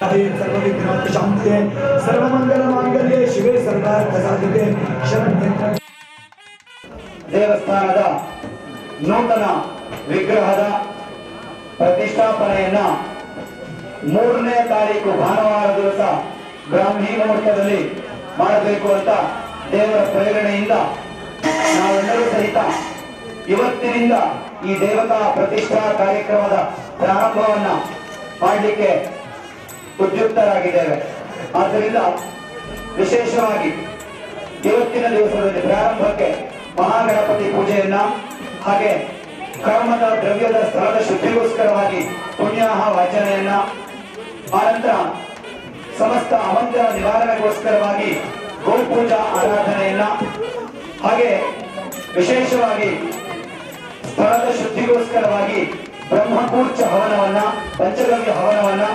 सर्वविघ्नोपशान्तिये सर्वमंगलमांगल्ये शिवे सर्वार्थसाधिके शरण्ये ದೇವಸ್ಥಾನದ ನೂತನ ವಿಗ್ರಹದ ಪ್ರತಿಷ್ಠಾಪನೆಯನ್ನ 3ನೇ ತಾರೀಕು ಭಾನುವಾರ ದಿವಸ ಬ್ರಾಹ್ಮಿ ಮುಹೂರ್ತದಲ್ಲಿ ಮಾಡಬೇಕು ಅಂತ ದೇವರ ಪ್ರೇರಣೆಯಿಂದ ನಾವೆಲ್ಲರೂ ಸಹಿತ ಇವತ್ತಿನಿಂದ ಈ ದೇವತಾ ಪ್ರತಿಷ್ಠಾ ಕಾರ್ಯಕ್ರಮದ ಪ್ರಾರಂಭವನ್ನ ಮಾಡಲಿಕ್ಕೆ ಉದ್ಯುಕ್ತರಾಗಿದ್ದೇವೆ. ಆದ್ದರಿಂದ ವಿಶೇಷವಾಗಿ ಇವತ್ತಿನ ದಿವಸದಲ್ಲಿ ಪ್ರಾರಂಭಕ್ಕೆ ಮಹಾಗಣಪತಿ ಪೂಜೆಯನ್ನ ಹಾಗೆ ಕರ್ಮದ ದ್ರವ್ಯದ ಸ್ಥಳದ ಶುದ್ಧಿಗೋಸ್ಕರವಾಗಿ ಪುಣ್ಯಾಹ ವಾಚನೆಯನ್ನ ಆನಂತರ ಸಮಸ್ತ ಅಮಂತ್ರ ನಿವಾರಣೆಗೋಸ್ಕರವಾಗಿ ಗೋಪೂಜಾ ಆರಾಧನೆಯನ್ನ ಹಾಗೆ ವಿಶೇಷವಾಗಿ ಸ್ಥಳದ ಶುದ್ಧಿಗೋಸ್ಕರವಾಗಿ ಬ್ರಹ್ಮಪೂರ್ಚ ಹವನವನ್ನ ಪಂಚಗವ್ಯ ಹವನವನ್ನ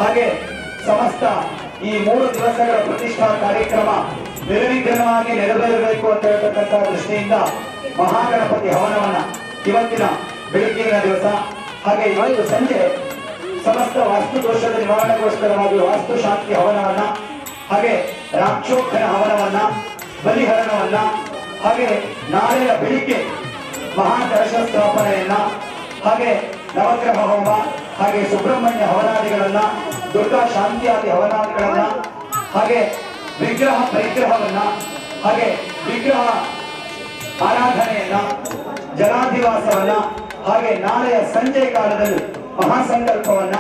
ಹಾಗೆ ಸಮಸ್ತ ಈ 3 ದಿವಸಗಳ ಪ್ರತಿಷ್ಠಾ ಕಾರ್ಯಕ್ರಮ ನಿರ್ವಿಘ್ನವಾಗಿ ನೆರವೇರಬೇಕು ಅಂತ ಹೇಳ್ತಕ್ಕಂಥ ದೃಷ್ಟಿಯಿಂದ ಮಹಾಗಣಪತಿ ಹವನವನ್ನ ಇವತ್ತಿನ ಬೆಳಗ್ಗಿನ ದಿವಸ ಹಾಗೆ ಇವತ್ತು ಸಂಜೆ ಸಮಸ್ತ ವಾಸ್ತು ದೋಷದ ನಿವಾರಣೆಗೋಸ್ಕರವಾಗಿ ವಾಸ್ತು ಶಾಂತಿ ಹವನವನ್ನ ಹಾಗೆ ರಾಕ್ಷೋಖನ ಹವನವನ್ನ ಬಲಿಹರಣವನ್ನ ಹಾಗೆ ನಾಳೆಯ ಬೆಳಿಗ್ಗೆ ಮಹಾಕಲಶ ಸ್ಥಾಪನೆಯನ್ನ ಹಾಗೆ ನವಗ್ರಹ ಹೋಮ ಹಾಗೆ ಸುಬ್ರಹ್ಮಣ್ಯ ಹವನಾದಿಗಳನ್ನ ದುರ್ಗಾ ಶಾಂತಿಯಾದಿ ಹವನಾದಿಗಳನ್ನ ಹಾಗೆ ವಿಗ್ರಹ ಪರಿಗ್ರಹವನ್ನ ಹಾಗೆ ವಿಗ್ರಹ ಆರಾಧನೆಯನ್ನ ಜಲಾಧಿವಾಸವನ್ನ ಹಾಗೆ ನಾಳೆಯ ಸಂಜೆ ಕಾಲದಲ್ಲಿ ಮಹಾಸಂಕಲ್ಪವನ್ನ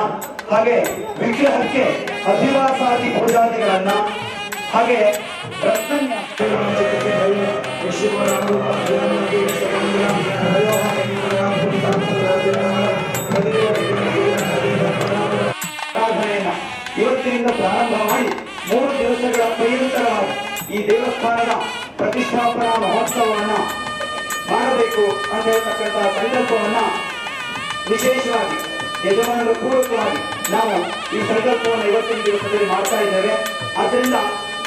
ಹಾಗೆ ವಿಗ್ರಹಕ್ಕೆ ಅಧಿವಾಸಾದಿ ಪೂಜಾದಿಗಳನ್ನ ಹಾಗೆ ಇವತ್ತಿನಿಂದ ಪ್ರಾರಂಭ ಮಾಡಿ 3 ದಿವಸಗಳ ಪರ್ಯಂತರವಾಗಿ ಈ ದೇವಸ್ಥಾನದ ಪ್ರತಿಷ್ಠಾಪನಾ ಮಹೋತ್ಸವವನ್ನ ಮಾಡಬೇಕು ಅಂತ ಹೇಳ್ತಕ್ಕಂತಹ ಸಂಕಲ್ಪವನ್ನ ವಿಶೇಷವಾಗಿ ಯಜಮಾನರ ಪೂರ್ವಕವಾಗಿ ನಾವು ಈ ಸಂಕಲ್ಪವನ್ನು ಇವತ್ತಿನ ದಿವಸದಲ್ಲಿ ಮಾಡ್ತಾ ಇದ್ದೇವೆ. ಆದ್ದರಿಂದ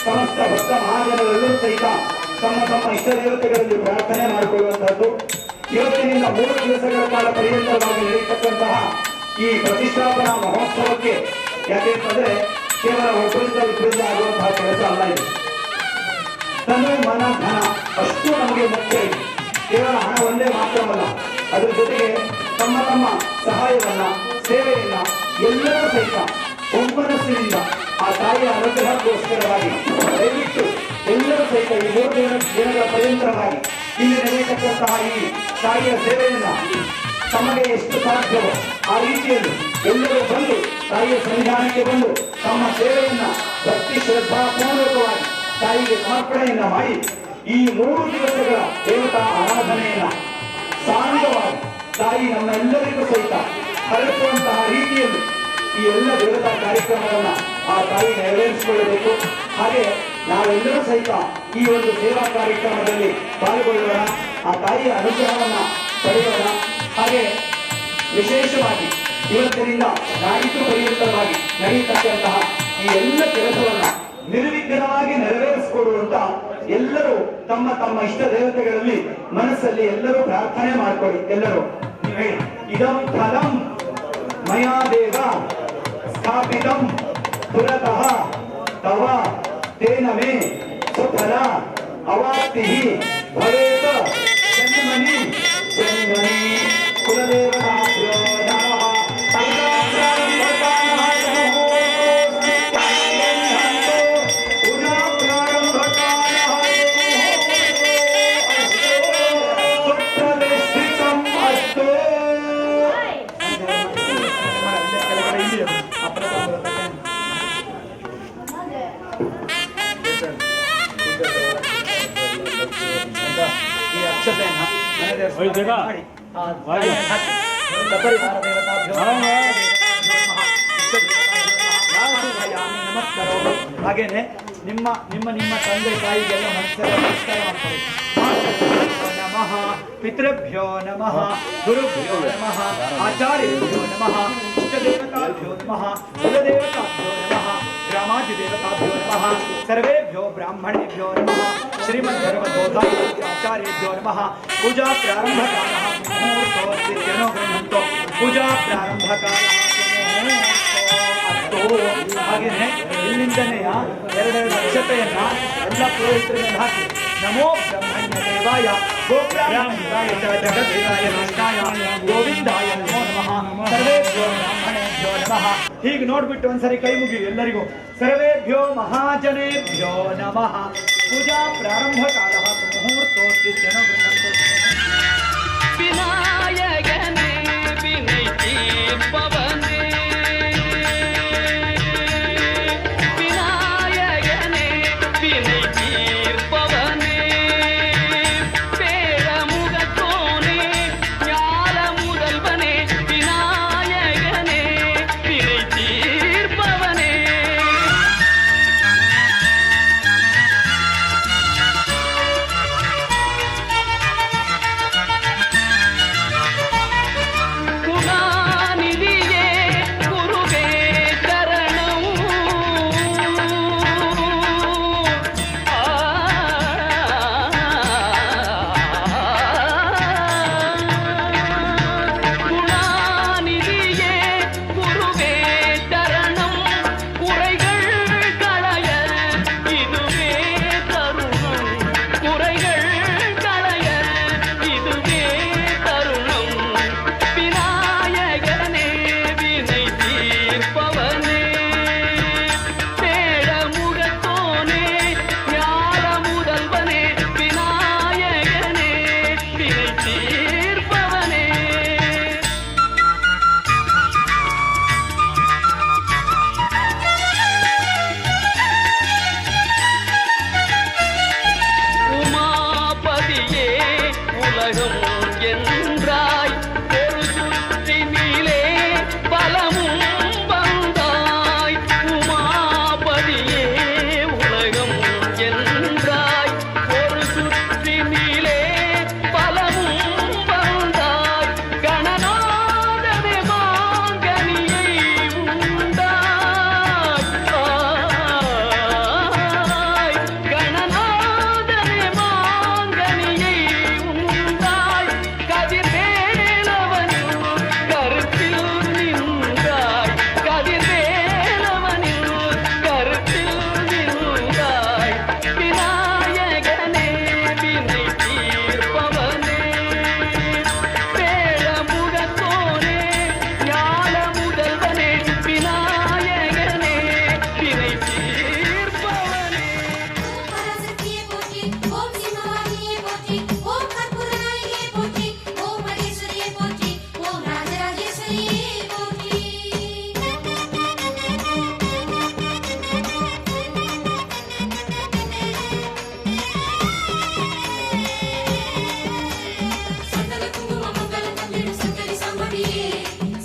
ಸಮಸ್ತ ಭಕ್ತ ಮಹಾಜನರೆಲ್ಲರೂ ಸಹಿತ ತಮ್ಮ ತಮ್ಮ ಇಷ್ಟ ದೇವತೆಗಳಲ್ಲಿ ಪ್ರಾರ್ಥನೆ ಮಾಡಿಕೊಳ್ಳುವಂತಹದ್ದು. ಇವತ್ತಿನಿಂದ 3 ದಿವಸಗಳ ಕಾಲ ಪರ್ಯಂತರವಾಗಿ ನಡೆಯತಕ್ಕಂತಹ ಈ ಪ್ರತಿಷ್ಠಾಪನಾ ಮಹೋತ್ಸವಕ್ಕೆ ಯಾಕೆಂತಂದ್ರೆ ಕೇವಲ ಒಬ್ಬರಿಂದ ವಿಪರೀತ ಆಗುವಂತಹ ಕೆಲಸ ಅಲ್ಲ ಇದು. ತನು ಮನ ಧನ ಅಷ್ಟು ನಮಗೆ ಮುಖ್ಯ ಇದೆ. ಕೇವಲ ಹಣ ಒಂದೇ ಮಾತ್ರವಲ್ಲ, ಅದ್ರ ಜೊತೆಗೆ ತಮ್ಮ ತಮ್ಮ ಸಹಾಯವನ್ನ ಸೇವೆಯನ್ನ ಎಲ್ಲರೂ ಸಹಿತ ಒಮ್ಮನಸ್ಸಿನಿಂದ ಆ ತಾಯಿಯ ಅನುಗ್ರಹಕ್ಕೋಸ್ಕರವಾಗಿ ದಯವಿಟ್ಟು ಎಲ್ಲರೂ ಸಹಿತ ಈ 3 ದಿನಗಳ ಪರ್ಯಂತರವಾಗಿ ಇಲ್ಲಿ ನಡೆಯತಕ್ಕಂತಹ ಈ ತಾಯಿಯ ಸೇವೆಯನ್ನ ತಮಗೆ ಎಷ್ಟು ಸಾಧ್ಯವೋ ಆ ರೀತಿಯಲ್ಲಿ ಎಲ್ಲರೂ ಬಂದು ತಾಯಿಯ ಸನ್ನಿಧಾನಕ್ಕೆ ಬಂದು ತಮ್ಮ ಸೇವೆಯನ್ನ ಭಕ್ತಿ ಶ್ರದ್ಧಾಪೂರ್ವಕವಾಗಿ ತಾಯಿಗೆ ಸಮರ್ಪಣೆಯನ್ನ ಮಾಡಿ ಈ 3 ದಿವಸಗಳ ದೇವತಾ ಆರಾಧನೆಯನ್ನ ಸಾಂಗವಾಗಿ ತಾಯಿ ನಮ್ಮೆಲ್ಲರಿಗೂ ಸಹಿತ ಹರಸುವಂತಹ ರೀತಿಯಲ್ಲಿ ಈ ಎಲ್ಲ ದೇವತಾ ಕಾರ್ಯಕ್ರಮವನ್ನ ಆ ತಾಯಿ ನೆರವೇರಿಸಿಕೊಳ್ಳಬೇಕು. ಹಾಗೆ ನಾವೆಲ್ಲರೂ ಸಹಿತ ಈ ಒಂದು ಸೇವಾ ಕಾರ್ಯಕ್ರಮದಲ್ಲಿ ಪಾಲ್ಗೊಳ್ಳೋಣ, ಆ ತಾಯಿಯ ಅನುಗ್ರಹವನ್ನ ಪಡೆಯೋಣ. ಹಾಗೆ ವಿಶೇಷವಾಗಿ ಇವತ್ತಿನಿಂದ ನಾಡಿದ್ದು ಪರ್ಯಂತರವಾಗಿ ನಡೆಯತಕ್ಕಂತಹ ಈ ಎಲ್ಲ ಕೆಲಸವನ್ನ ನಿರ್ವಿಘ್ನವಾಗಿ ನೆರವೇರಿಸಿಕೊಡುವಂತ ಎಲ್ಲರೂ ತಮ್ಮ ತಮ್ಮ ಇಷ್ಟ ದೇವತೆಗಳಲ್ಲಿ ಮನಸ್ಸಲ್ಲಿ ಎಲ್ಲರೂ ಪ್ರಾರ್ಥನೆ ಮಾಡ್ಕೊಳ್ಳಿ. ಎಲ್ಲರೂ ಇದಂ ಫಲಂ ಮಯಾ ದೇವ ಸ್ಥಾಪಿತಂ ಪುರತಃ ತವ ತೇನ ಮೇ ಸುಫಲ ಅವಾಪ್ತಿ ಭವೇತ ಜನ್ಮನಿ ಜನ್ಮನಿ ಕುಲದೇವತಾಭ್ಯೋ ನಮಃ. ಈ ಅಕ್ಷತೆಯನ್ನ ಹಾಗೇನೆ ನಿಮ್ಮ ನಿಮ್ಮ ನಿಮ್ಮ ತಂದೆ ತಾಯಿಗೆಲ್ಲ ಮನಸ್ಸೆಲ್ಲ ನಮಸ್ಕಾರ ಮಾಡ್ಕೊಳ್ಳಿ. ನಮಃ ಪಿತೃಭ್ಯೋ ನಮಃ ಗುರುಭ್ಯೋ ನಮಃ ಆಚಾರ್ಯಭ್ಯೋ ನಮಃ ಇಷ್ಟದೇವತಾಭ್ಯೋ ನಮಃ ಕುಲದೇವತಾಭ್ಯೋ ನಮಃ ಗ್ರಾಮಾಧಿದೇವತಾಭ್ಯೋ ನಮಃ ಸರ್ವೇಭ್ಯೋ ಬ್ರಾಹ್ಮಣೇಭ್ಯೋ ನಮಃ ಶ್ರೀಮದ್ಭಗವದ್ಗೀತಾಚಾರ್ಯೇಭ್ಯೋ ನಮಃ. पूजा प्रारंभ कालः मुहूर्तो पूजा प्रारंभ कालः ಹಾಗೇನೆ ಇಲ್ಲಿಂದನೇ ಎರಡೆರಡು ಅಕ್ಷತೆಯನ್ನ ಎಲ್ಲ ಪುರೋಹಿತರ ಮೇಲೆ ಹಾಕಿ ನಮೋ ಬ್ರಹ್ಮಣ್ಯ ದೇವಾಯ ಗೋಬ್ರಾಹ್ಮಣಾಯ ಜಗದ್ವಿದಾಯ ನಾಶಾಯ ಗೋವಿಂದಾಯ ನಮೋ ನಮಃ ಸರ್ವೇಭ್ಯೋ ಬ್ರಾಹ್ಮಣೇಭ್ಯೋ ನಮಃ. ಹೀಗೆ ನೋಡ್ಬಿಟ್ಟು ಒಂದ್ಸರಿ ಕೈ ಮುಗಿ ಎಲ್ಲರಿಗೂ. ಸರ್ವೇಭ್ಯೋ ಮಹಾಜನೇಭ್ಯೋ ನಮಃ. ಪೂಜಾ ಪ್ರಾರಂಭ ಕಾಲ ಮುಹೂರ್ತೋಸ್ತಿ ಜನ விநாயகனே வினை தீர்ப்பவனே விநாயகனே வினை தீர்ப்பவனே பேரமுகத்தோனே ஞான முதல்வனே விநாயகனே வினை தீர்ப்பவனே குணாநிதியே குருவே சரணம் குணாநிதியே குருவே சரணம் குறைகள் களைய இதுவே தருணம் குறைகள் களைய இதுவே தருணம் விநாயகனே வினை தீர்ப்பவனே பேழமுகத்தோனே ஞான முதல்வனே விநாயகனே வினை தீர்ப்பவனே உமாபதியே உலகம் என்றாய் ஒரு சுற்றினிலே பலமும் வந்தாய் உமாபதியே உலகம் என்றாய் ஒரு சுற்றினிலே பலமும் வந்தாய் கணநாதனே மாங்கனியை உண்டாய் கணநாதனே மாங்கனியை உண்டாய் கதிர்வேலவனில் கருத்தில் நின்றாய் கதிர்வேலவனில் கருத்தில் நின்றாய் விநாயகனே வினை தீர்ப்பவனே பேழமுகத்தோனே ஞான முதல்வனே விநாயகனே வினை தீர்ப்பவனே பராசக்தியே போற்றி, ஓம் சிம்மவாகினியே போற்றி, ஓம் கற்பூரநாயகியே போற்றி, ஓம் மகேஸ்வரியே போற்றி, ஓம் ராஜராஜேஸ்வரியே போற்றி. சந்தன குங்கும மங்களம் தந்திடும் சங்கரி சாம்பவியே,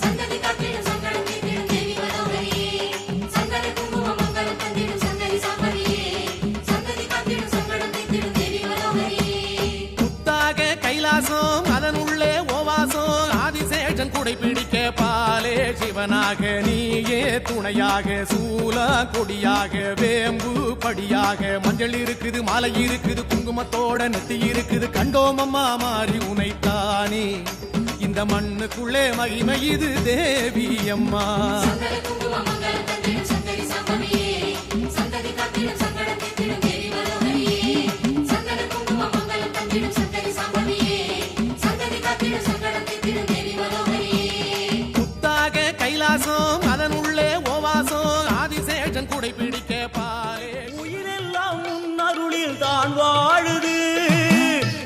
சந்ததி காத்திடும் சங்கடம் தீர்த்திடும் தேவி மனோகரியே. சந்தன குங்கும மங்களம் தந்திடும் சங்கரி சாம்பவியே, சந்ததி காத்திடும் சங்கடம் தீர்த்திடும் தேவி மனோகரியே. முத்தாக கைலாசம் அதன் உள்ளே ஓவாசம் ஆதிசேஷன் குடை பிடிக்க பாலே சிவனாக நீயே துணையாக சூல கொடியாக வேம்பு படியாக மஞ்சள் இருக்குது மாலை இருக்குது குங்குமத்தோட நெத்தி இருக்குது கண்டோம் அம்மா மாறி உனைத்தானே இந்த மண்ணுக்குள்ளே மகிமை இது தேவி அம்மா சந்தன குங்கும மங்களம் தந்திடும் சங்கரி சாம்பவியே, சந்ததி காத்திடும் சங்கடம் தீர்த்திடும் தேவி மனோகரியே. சந்தன குங்கும மங்களம் தந்திடும் சங்கரி சாம்பவியே, சந்ததி காத்திடும் சங்கடம் தீர்த்திடும் தேவி மனோகரியே. முத்தாக கைலாசம் அதன் உள்ளே ஓவாசம் ஆதிசேஷன் குடை பிடிக்க பாலே உயிரெல்லாம் உன் அருளில் தான் வாழுது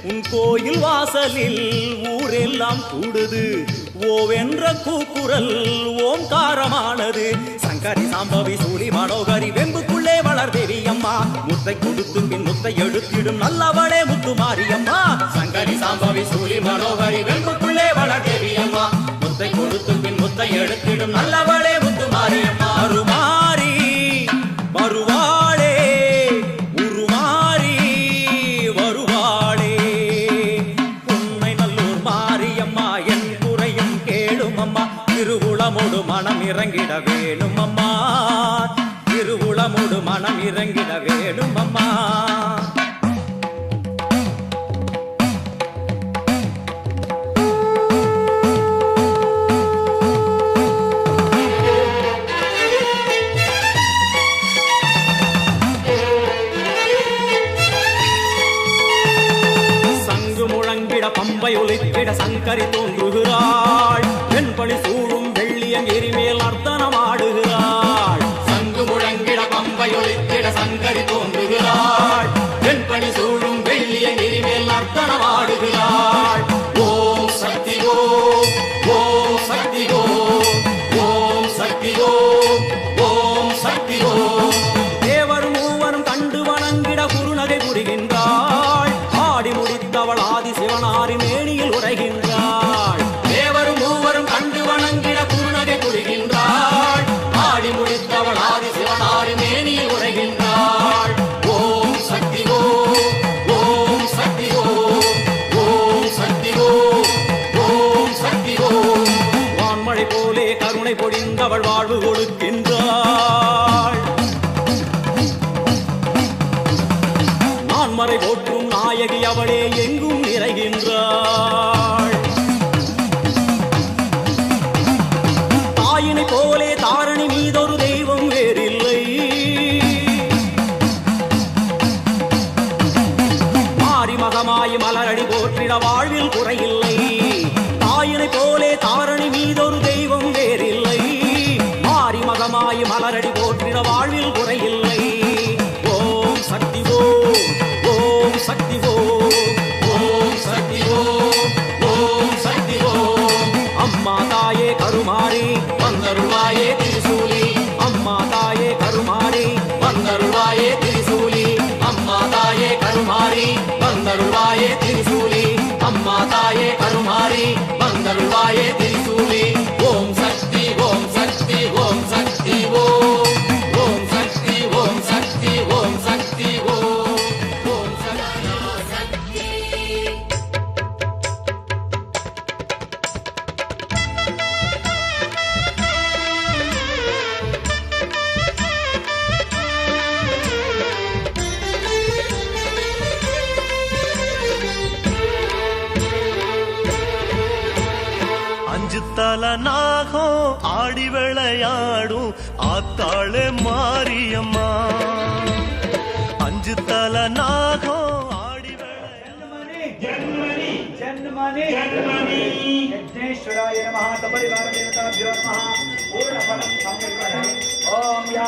உன் கோயில் வாசலில் ஊரெல்லாம் கூடுது ஓவென்ற கூக்குரல் ஓம்காரமானது சங்கரி சாம்பவி சூழி மனோகரி வெம்புக்குள்ளே வளர் தேவி அம்மா முத்தை கொடுத்து பின் முத்தை எடுத்திடும் நல்லவளே முத்து மாரியம்மா சங்கரி சாம்பவி சூழி மனோகரி வெம்புக்குள்ளே வளர் தேவி அம்மா முத்தை கொடுத்து பின் முத்தை எடுத்திடும் நல்லவளே முத்து மாரியம்மா அருமாரி வருவாளே உருமாறி வருவாளே உன்னை நல்லூர் மாரியம்மா என் குறையும் கேளும் அம்மா திருவுளமோடு மனம் இறங்கிட வேணும் அம்மா திருவுளமோடு மனம் இறங்கிட வேணும் அம்மா தோன்றுகிறாள் வெண்பளி சூடும் வெள்ளியங்கிரி மேல் நர்த்தனமாடுகிறாள் சங்கு முழங்கிட பம்பை ஒலித்திட சங்கரி தோன்றுகிறாள் வெண்பளி சூடும் வெள்ளியங்கிரி மேல் நர்த்தனமாடுகிறாள் ஓம் சக்தி ஓம் ஓம் சக்தி ஓம் ஓம் சக்தி ஓம் ஓம் சக்தி ஓம் தேவரும் மூவரும் கண்டு வணங்கிட குறுநகை புரிகின்றாள் ஆடி முடித்தவள் ஆதி சிவனாரி மேனியில் உரைகின்றாள் தேவரும் மூவரும் கண்டு வணங்கிட குறுநகை புரிகின்றாள் ஆடி முடித்தவள் ஆதி சிவனாரி மேனியில் உரைகின்றாள் ஓம் சக்தி ஓம் ஓம் சக்தி ஓம் ஓம் சக்தி ஓம் ஓம் சக்தி ஓம் வான்மழை போலே கருணை பொழிந்தவள் வாழ்வு கொடுக்கின்றாள் நான்மறை போற்றும் நாயகி அவளே எங்கும் நிறைகின்றாள் தாயினை போலே தாரணி மீதொரு தெய்வம் வேறில்லை மாறி மகமாய் மலரடி போற்றிட வாழ்வில் குறையில்லை தாயினை போலே தாரணி மீதொரு தெய்வம் வேறில்லை மாறி மகமாய் மலரடி போற்றிட வாழ்வில் குறையில்லை ஓம் சக்தி ஓம் ஓம் சக்தி ஓம் ஓம் சக்தி ஓம் ஓம் சக்தி ஓம் அம்மா தாயே கருமாரி வந்தருள்வாயே திரிசூலி அம்மா தாயே கருமாரி வந்தருள்வாயே திரிசூலி அம்மா தாயே கருமாரி வந்தருள்வாயே திரிசூலி அம்மா தாயே கருமாரி வந்தருள்வாயே திரிசூலி ஓம் சக்தி ஓம் சக்தி ஓம் சக்தி ஓம் ஓம் சக்தி ஓம் சக்தி ஓம் சக்தி ஓம் ஓம் சக்தி அஞ்சு தல நாகம் ஆடி விளையாடும் ஆத்தாளே மாரியம்மா அஞ்சு தல நாகம் ஆடி जन्मनि जन्मनि यज्ञेश्वराय नमः सपरिवार देवताभ्यो नमः पूर्णफलं संविष्णुते ओम या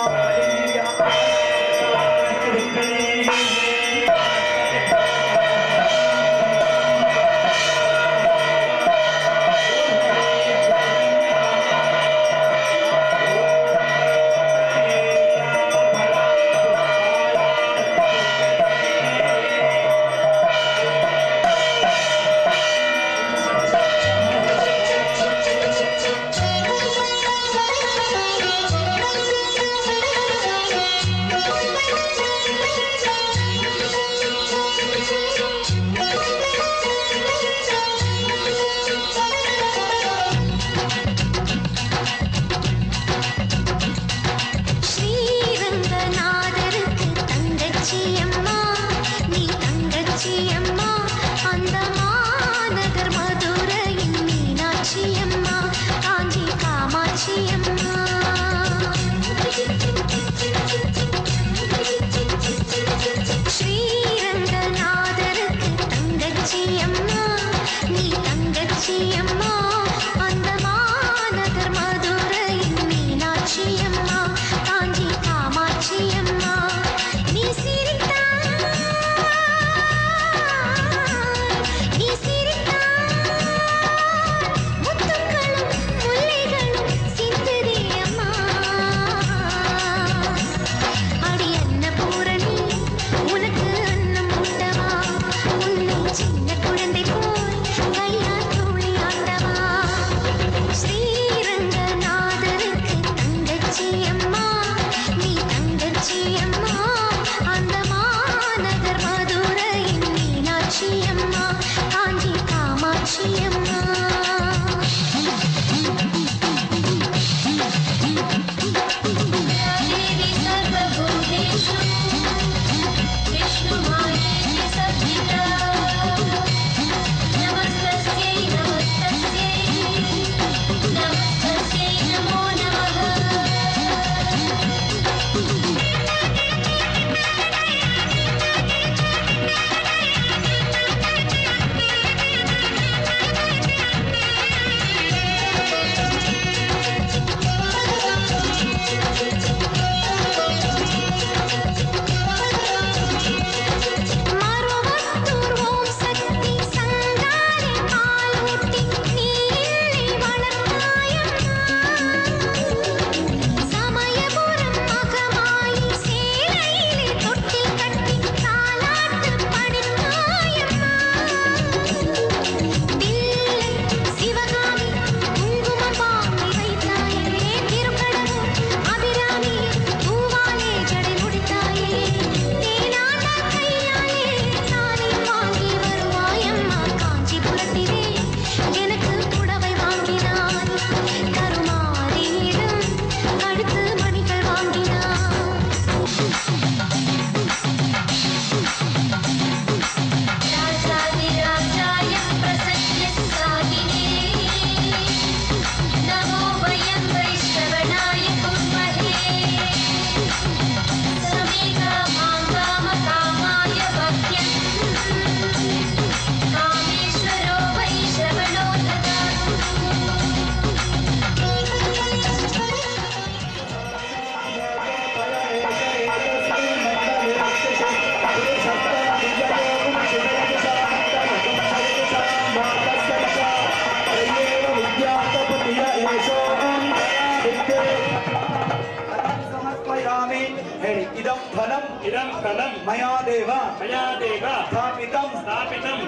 ಇದಂ ಫಲಂ ಮಯಾ ದೇವ ಮಯಾ ದೇವ ಸ್ಥಾಪಿತಂ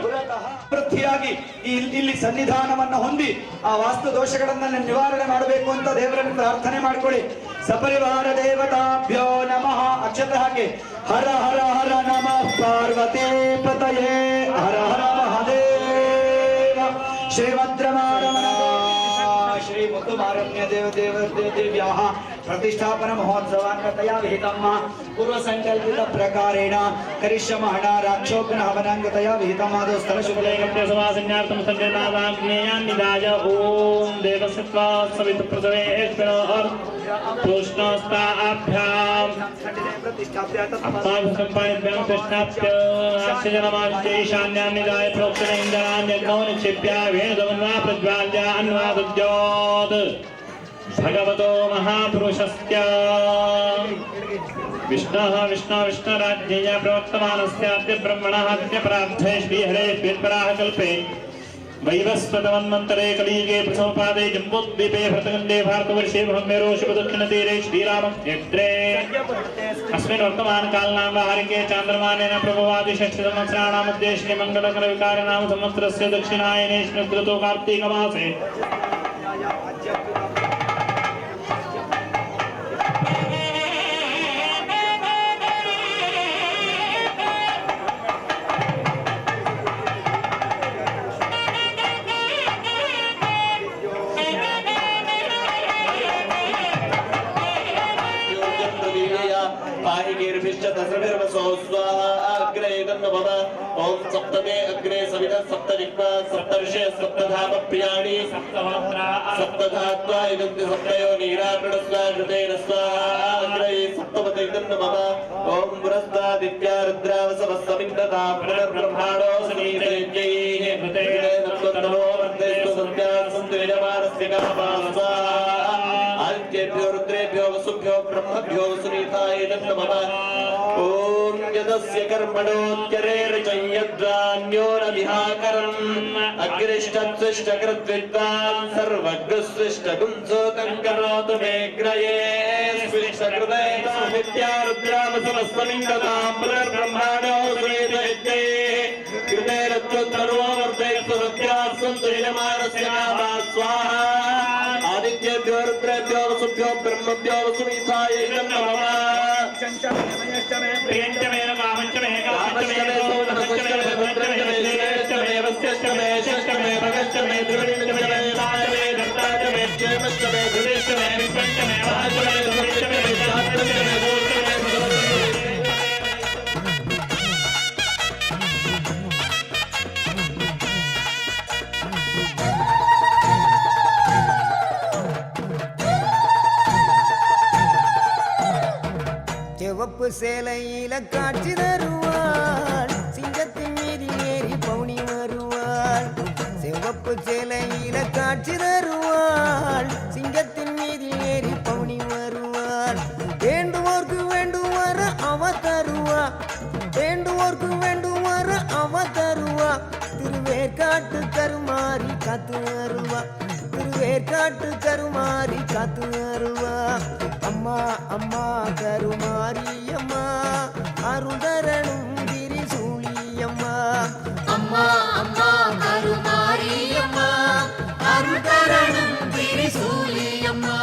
ಪುರತಃ ವೃದ್ಧಿಯಾಗಿ ಇಲ್ಲಿ ಸನ್ನಿಧಾನವನ್ನು ಹೊಂದಿ ಆ ವಾಸ್ತು ದೋಷಗಳನ್ನ ನಿವಾರಣೆ ಮಾಡಬೇಕು ಅಂತ ದೇವರನ್ನು ಪ್ರಾರ್ಥನೆ ಮಾಡ್ಕೊಳ್ಳಿ. ಸಪರಿವಾರ ದೇವತಾಭ್ಯೋ ನಮಃ. ಅಕ್ಷತೆ ಹಾಕಿ. ಹರ ಹರ ಹರ ನಮಃ ಪಾರ್ವತಿ ಪತಯೇ ಹರ ಹರ ಮಹಾದೇವ. ಶ್ರೀಮದ್ರಮಾರಮಣ ಶ್ರೀ ಮುತ್ತುಮಾರಣ್ಯ ದೇವ್ಯಾಃ प्रतिष्ठापन महोत्सवान्गतया विहितम् पूर्व संकल्पित प्रकारेण करिष्यमः राक्षोग्न हवनांगतया विहितम् आदौ स्थल शुभलेखं समासन्यार्थं सज्जनादाग्नेयान् निदाय ओम देवसत्वा सवित प्रसवे एष्णोर पुष्णस्ताभ्यां प्रतिष्ठाप्य अपासंपायभ्यां प्रतिष्ठाप्य अक्षजनमांश्च ईशान्यान् निदाय प्रोक्षण इन्द्रान् यज्ञो निक्षिप्य वेदवन्वा प्रज्वाल्य अन्वादुद्योत् भगवतो महापुरुषस्य विष्णुराज्ञेय प्रवर्तमानस्याद्य ब्रह्मणः अद्यपरार्थे श्रीहरे श्वेतपराः कल्पे वैवस्वतमन्वन्तरे कलियुगे प्रथमपादे जम्बूद्वीपे भरतखण्डे भारतवर्षे ब्रह्मेरोषिपदक्षिणतीरे श्रीरामक्षेत्रे अस्मिन् वर्तमानकालनां वाहरिके चान्द्रमानेन प्रभवादि षष्ठसंवत्सराणां मध्ये श्रीमङ्गलकरविकारनाम संवत्सरस्य दक्षिणायने श्रीकृतो कार्तीकमासे ओम सप्तमे अग्रे सविता सप्तजिह्वा सप्तर्षे सप्तधाम प्रियाणि सप्तधात्वा इदन्ति सप्तयो नीराप्रणस्वा कृतेन स्वाहा अग्रे सप्तमते नमः ओम पुरस्तादित्या रुद्रावसवस्समिन्दता पुनर्ब्रह्माणो सनीतैः कृतेन नमो वर्धयतु सत्या सन्तेजमानस्य कामास्वा आदित्येभ्यो रुद्रेभ्यो वसुभ्यो ब्रह्मभ्यो सुनीताय नमः ओम यदस्य कर्मणोऽत्यरेर्जयद्वान्यो न विहाकरम् अग्रिष्टत्विष्टकृद्विद्वान् सर्वग्रस्विष्टगुंसोतं करोतु मे ग्रये स्विष्टकृतैता नित्या रुद्रामसमस्तमिन्दतां पुनर्ब्रह्माणो सुनीतैः कृतेरत्वत्तरो वर्धयतु सत्याः सन्तु यजमानस्य कामाः स्वाहा आदित्येभ्यो रुद्रेभ्यो वसुभ्यो ब्रह्मभ्यो वसुनीताय नमः சிவப்பு சேலையில காட்சி தருவாள் சிங்கத்தின் மீது ஏறி பவுனி வருவாள். சிவப்பு சேலையில காட்சி தருவாள் சிங்கத்தின் மீது ஏறி பவுனி வருவாள். வேண்டுவோர்க்கு வேண்டுவார அவ தருவா, வேண்டுவோர்க்கு வேண்டுவார அவ தருவா. திருவேற்காட்டு கருமாறி காத்து வருவா, திருவேற்காட்டு கருமாறி காத்து வருவா. அம்மா அம்மா கருமாரியம்மா அருதரணும் திரிசூலியம்மா. அம்மா அம்மா கருமாரியம்மா அருள்தரணும் திரிசூலியம்மா.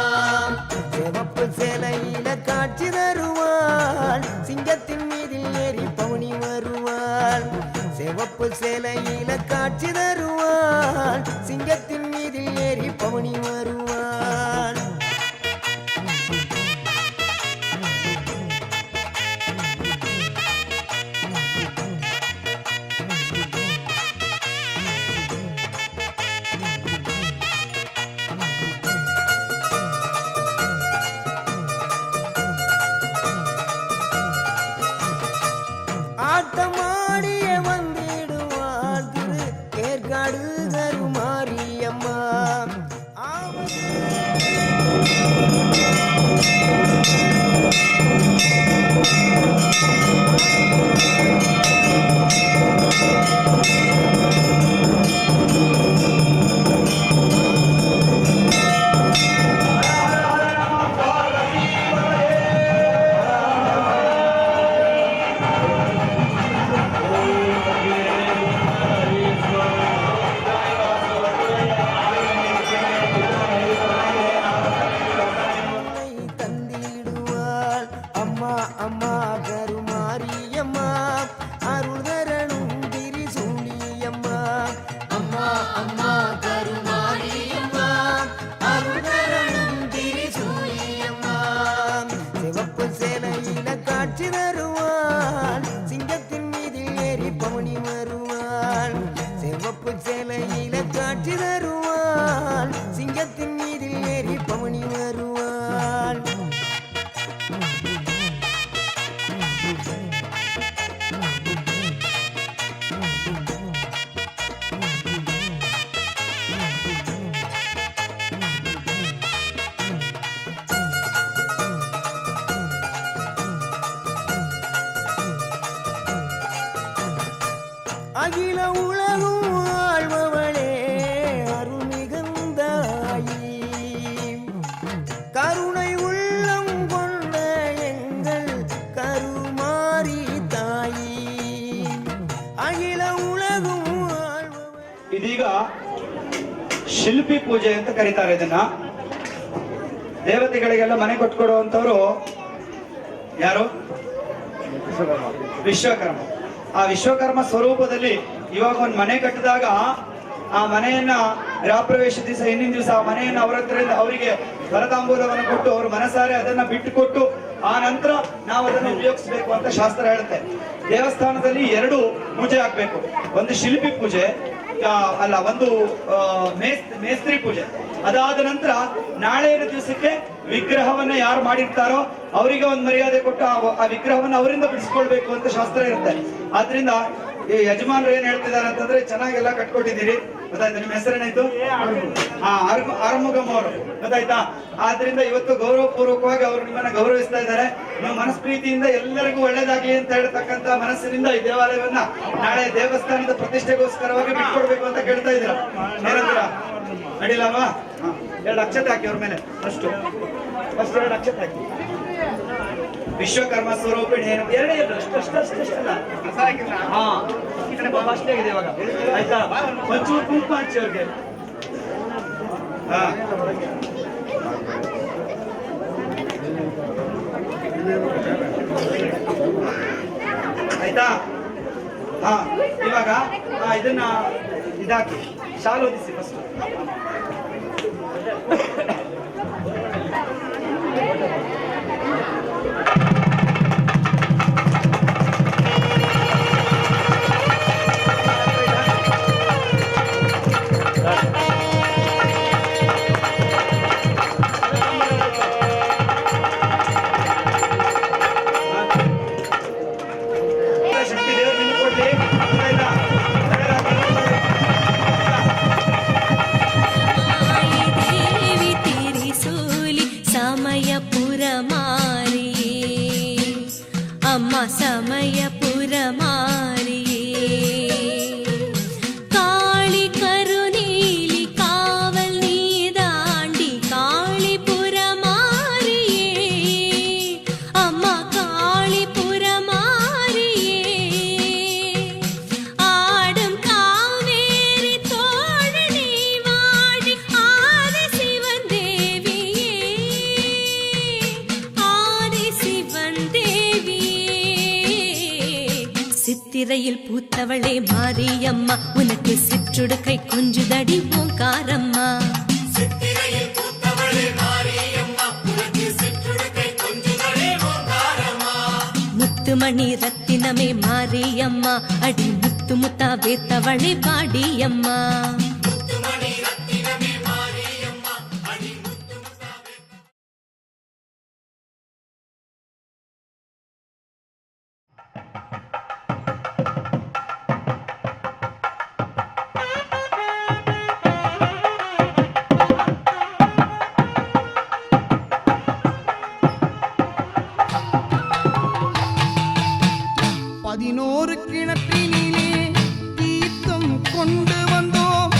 சிவப்பு சேலையில காட்சி தருவாள் சிங்கத்தின் மீதில் ஏறி பவுனி வருவாள். சிவப்பு சேலையில காட்சி தருவாள் சிங்கத்தின் மீதில் ஏறி பவுனி வருவாள். ஆட்டமாடிய வந்திடுவாள் திரு ஏற்காடு கருமாரியம்மா. அகில உலகும் ஆழ்பவளே அருமிகுந்த ஆயி கருணை உள்ளம் கொண்ட எங்கள் கருமாரி தாயி அகில உலகும் ಆಳ್ವವಳೇ. ಇದೀಗ ಶಿಲ್ಪಿ ಪೂಜೆ ಅಂತ ಕರೀತಾರೆ ಇದನ್ನ. ದೇವತೆಗಳಿಗೆಲ್ಲ ಮನೆ ಕೊಟ್ಕೊಡುವಂತವ್ರು ಯಾರು? ವಿಶ್ವಕರ್ಮ. ಆ ವಿಶ್ವಕರ್ಮ ಸ್ವರೂಪದಲ್ಲಿ ಇವಾಗ ಒಂದು ಮನೆ ಕಟ್ಟಿದಾಗ ಆ ಮನೆಯನ್ನ ಗೃಹ ಪ್ರವೇಶ ದಿವಸ ಹಿಂದಿನ ದಿವಸ ಆ ಮನೆಯನ್ನ ಅವರ ಹತ್ರದಿಂದ ಅವರಿಗೆ ವರತಾಂಬೂಲವನ್ನು ಕೊಟ್ಟು ಅವ್ರ ಮನಸಾರೆ ಅದನ್ನ ಬಿಟ್ಟು ಕೊಟ್ಟು ಆ ನಂತರ ನಾವು ಅದನ್ನು ಉಪಯೋಗಿಸಬೇಕು ಅಂತ ಶಾಸ್ತ್ರ ಹೇಳುತ್ತೆ. ದೇವಸ್ಥಾನದಲ್ಲಿ 2 ಪೂಜೆ ಆಗ್ಬೇಕು. ಒಂದು ಶಿಲ್ಪಿ ಪೂಜೆ ಅಲ್ಲ, ಒಂದು ಮೇಸ್ತ್ರಿ ಪೂಜೆ. ಅದಾದ ನಂತರ ನಾಳೆಯ ದಿವಸಕ್ಕೆ ವಿಗ್ರಹವನ್ನ ಯಾರು ಮಾಡಿರ್ತಾರೋ ಅವರಿಗೆ ಒಂದು ಮರ್ಯಾದೆ ಕೊಟ್ಟು ಆ ವಿಗ್ರಹವನ್ನ ಅವರಿಂದ ಬಿಡಿಸ್ಕೊಳ್ಬೇಕು ಅಂತ ಶಾಸ್ತ್ರ ಇರುತ್ತೆ. ಆದ್ರಿಂದ ಈ ಯಜಮಾನರು ಏನ್ ಹೇಳ್ತಿದ್ದಾರೆ ಅಂತಂದ್ರೆ, ಚೆನ್ನಾಗೆಲ್ಲ ಕಟ್ಕೊಟ್ಟಿದ್ದೀರಿ, ಗೊತ್ತಾಯ್ತಾ? ನಿಮ್ಮ ಹೆಸರೇನಾಯ್ತು? ಆರ್ಮುಗಮ್ ಅವರು, ಗೊತ್ತಾಯ್ತಾ? ಆದ್ರಿಂದ ಇವತ್ತು ಗೌರವಪೂರ್ವಕವಾಗಿ ಅವರು ನಿಮ್ಮನ್ನ ಗೌರವಿಸ್ತಾ ಇದ್ದಾರೆ. ನೀವು ಮನಸ್ಪ್ರೀತಿಯಿಂದ ಎಲ್ಲರಿಗೂ ಒಳ್ಳೇದಾಗ್ಲಿ ಅಂತ ಹೇಳ್ತಕ್ಕಂತ ಮನಸ್ಸಿನಿಂದ ಈ ದೇವಾಲಯವನ್ನ ನಾಳೆ ದೇವಸ್ಥಾನದ ಪ್ರತಿಷ್ಠೆಗೋಸ್ಕರವಾಗಿ ಬಿಟ್ಕೊಡ್ಬೇಕು ಅಂತ ಕೇಳ್ತಾ ಇದ್ದೀರಾ. ಏನಂತೀರಾ? ಅಡಿಲ್ಲವಾ? 2 ಅಕ್ಷತೆ ಹಾಕಿ ಅವ್ರ ಮೇಲೆ. ಫಸ್ಟ್ 2 ಅಕ್ಷತೆ ಹಾಕಿ. ವಿಶ್ವಕರ್ಮ ಸ್ವರೂಪಿಣಿ ಏನು? 2 ಅಷ್ಟಲ್ಲ. ಹಾ, ಈ ಕಡೆ ಬಾಬಾ ಅಷ್ಟೇ ಆಗಿದೆ ಇವಾಗ, ಆಯ್ತಾ? ಒಂಚೂರು ಕುಂಕುಮ ಹಚ್ಚಿ ಅವ್ರಿಗೆ. ಹಾ, ಆಯ್ತಾ? ಹಾ, ಇವಾಗ ಇದನ್ನ ಇದಾಕಿ ಶಾಲು ಓದಿಸಿ ಫಸ್ಟ್. ಶಕ್ತಿ ದೇವರು ನಿಮ್ಗೆ ಕೊಡ್ಲಿ, ಆಯ್ತಾ? देवी तेरी सोली समयपुर मारी अम्मा समयपुर मारी काली करुनीली कावल नी दांडी कालीपुर मारी अम्मा कालीपुर मारी आडम कावेरी तोड़नी वाड़ी आदि शिवन देविये आदि शिवन देविये சித்திரையில் பூத்தவளே மாரியம்மா உனக்கு சிற்றுடுக்கை கொஞ்சுதடி ஓங்காரம்மா முத்துமணி ரத்தினமே மாரியம்மா அடி முத்து முத்தா வேத்தவளே பாடியம்மா கிணற்றினிலே தீர்த்தம் கொண்டு வந்தோம்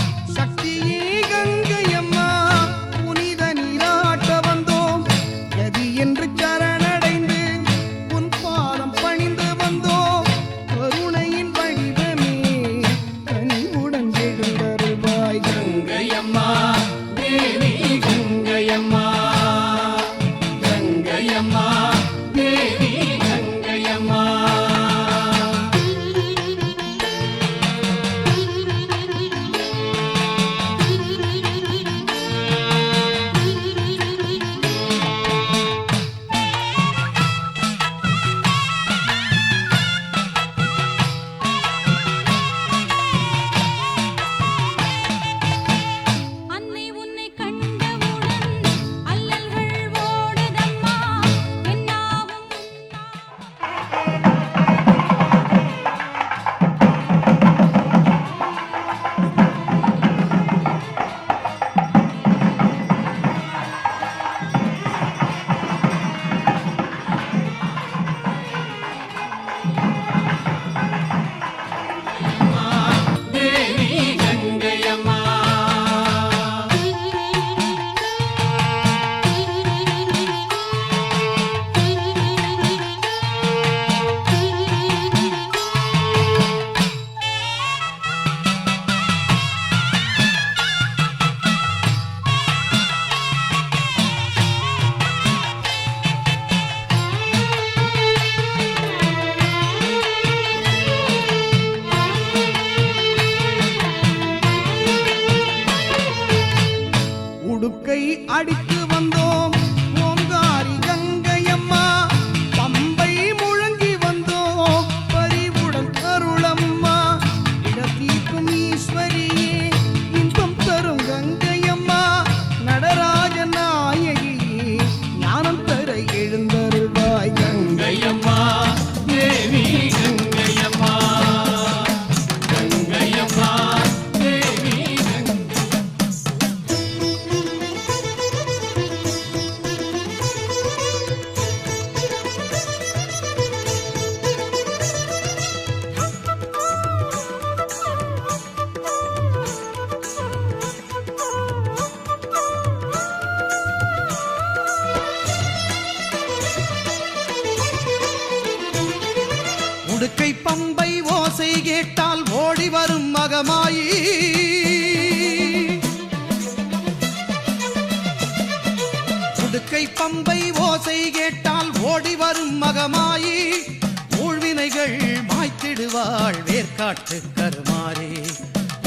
உடுக்கை அடித்து வந்தோம் ஓங்காரி கங்கையம்மா பம்பை முழங்கி வந்தோம் பரிவுடன் அருளம்மா இடத்தீர்க்கும் ஈஸ்வரியே இன்பம் தரும் கங்கையம்மா நடராஜ நாயகியே ஞானம் தர எழுந்தருள்வாய் கங்கையம்மா தேவி கங்கையம்மா கங்கையம்மா தேவி உடுக்கை பம்பை ஓசை கேட்டால் ஓடி வரும் மகமாயி உடுக்கை பம்பை ஓசை கேட்டால் ஓடி வரும் மகமாயி ஊழ்வினைகள் மாய்த்திடுவாள் வேர்க்காட்டு கருமாறி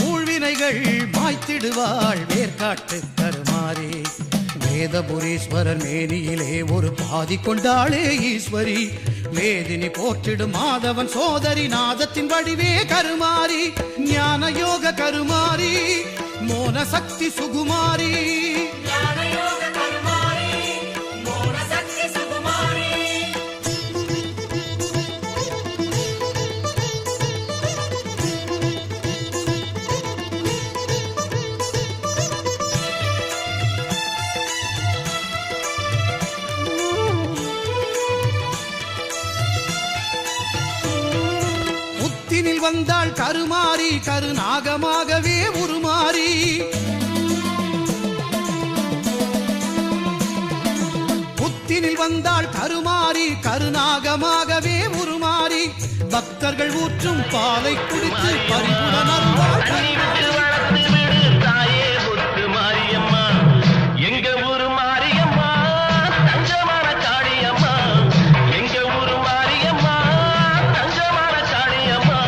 ஊழ்வினைகள் மாய்த்திடுவாள் வேர்க்காட்டு கருமாறி வேதபுரீஸ்வரர் மேனியிலே ஒரு பாதி கொண்டாளே ஈஸ்வரி வேதினி போற்றிடும் மாதவன் சோதரி நாதத்தின் வடிவே கருமாரி ஞான யோக கருமாரி மோன சக்தி சுகுமாரி புத்தினில் வந்தாள் கருமாரி கருநாகமாகவே உருமாறி புத்தினில் வந்தாள் கருமாரி கருநாகமாகவே உருமாறி பக்தர்கள் ஊற்றும் பாலை குடித்து பரிபுடன் அருள்வாள் தாயே முத்து மாரியம்மா எங்க ஊரு மாரியம்மா தஞ்சமான காளியம்மா எங்க ஊரு மாரியம்மா தஞ்சமான காளியம்மா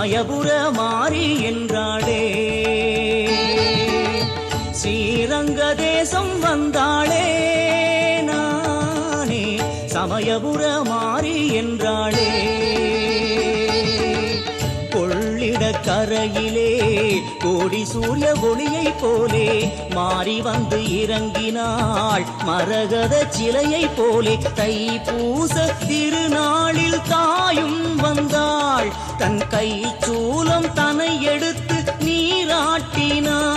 சமயபுர மாறி என்றாளே ஸ்ரீரங்க தேசம் வந்தாளே நானே சமயபுர மாறி என்றாளே கரையிலே கோடி சூரிய ஒளியை போலே மாறி வந்து இறங்கினாள் மரகத சிலையை போலே தைப்பூச திருநாளில் தாயும் வந்தாள் தன் கை சூலம் தன்னை எடுத்து நீராட்டினாள்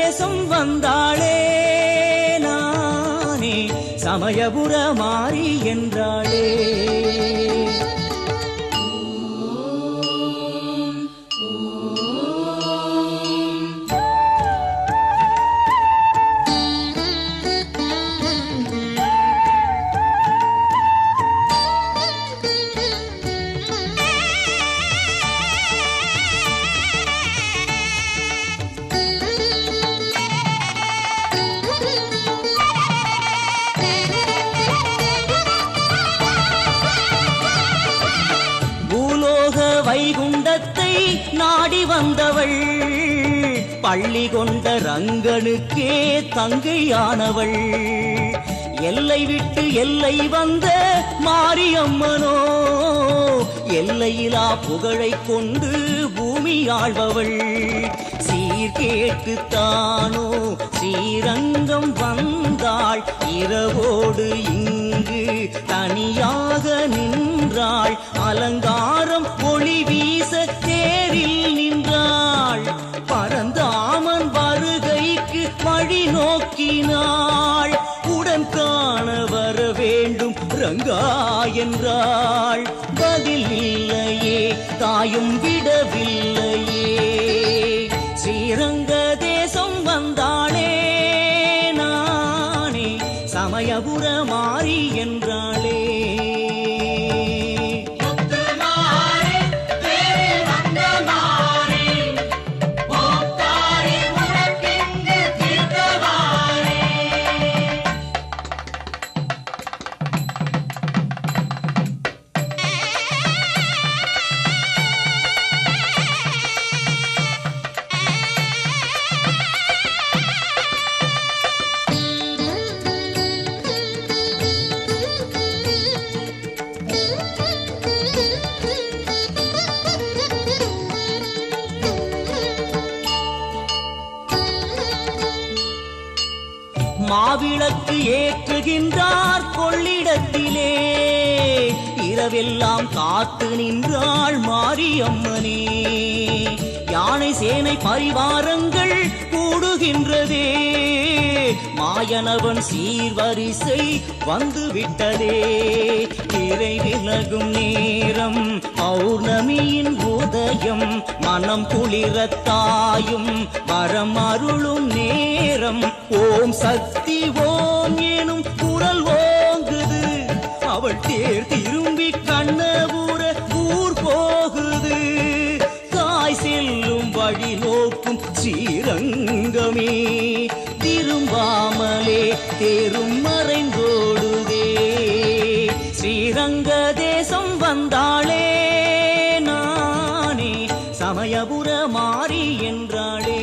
தேசம் வந்தாளே நானே சமயபுர மாறி என்றாளே வைகுண்டத்தை நாடி வந்தவள் பள்ளி கொண்ட ரங்கனுக்கே தங்கையானவள் எல்லை விட்டு எல்லை வந்த மாரியம்மனோ எல்லையிலா புகழை கொண்டு பூமி ஆள்பவள் சீர்கேட்டு தானோ ஸ்ரீரங்கம் வந்தாள் இரவோடு இங்கு தனியாக நின்றாள் அலங்காரம் ஒளி வீச தேரில் நின்றாள் பரந்தாமன் வருகைக்கு வழி நோக்கினாள் உடன் காண வர வேண்டும் ரங்கா என்றாள் பதில் இல்லையே தாயும் விடவில்லையே ஸ்ரீரங்க தேசம் வந்தாளே நானே சமயபுர மாறி என்றாளே மாவிளக்கு ஏற்றுகின்றார் கொள்ளிடத்திலே இரவெல்லாம் காத்து நின்றாள் மாரியம்மனே யானை சேனை பரிவாரங்கள் கூடுகின்றதே மாயனவன் சீர்வரிசை வந்து விட்டதே திரை விலகும் நேரம் பௌர்ணமியின் உதயம் மனம் குளிரத்தாயும் வரம் அருளும் நேரம் ஓம் சக்தி ஓம் எனும் குரல் ஓங்குது அவள் தேர் திரும்பி கண்ணபுர ஊர் போகுது தாய் செல்லும் வழி நோக்கும் ஸ்ரீரங்கமே திரும்பாமலே தேரும் மறைந்தோடுதே ஸ்ரீரங்க தேசம் வந்தாளே நானே சமயபுர மாறி என்றாளே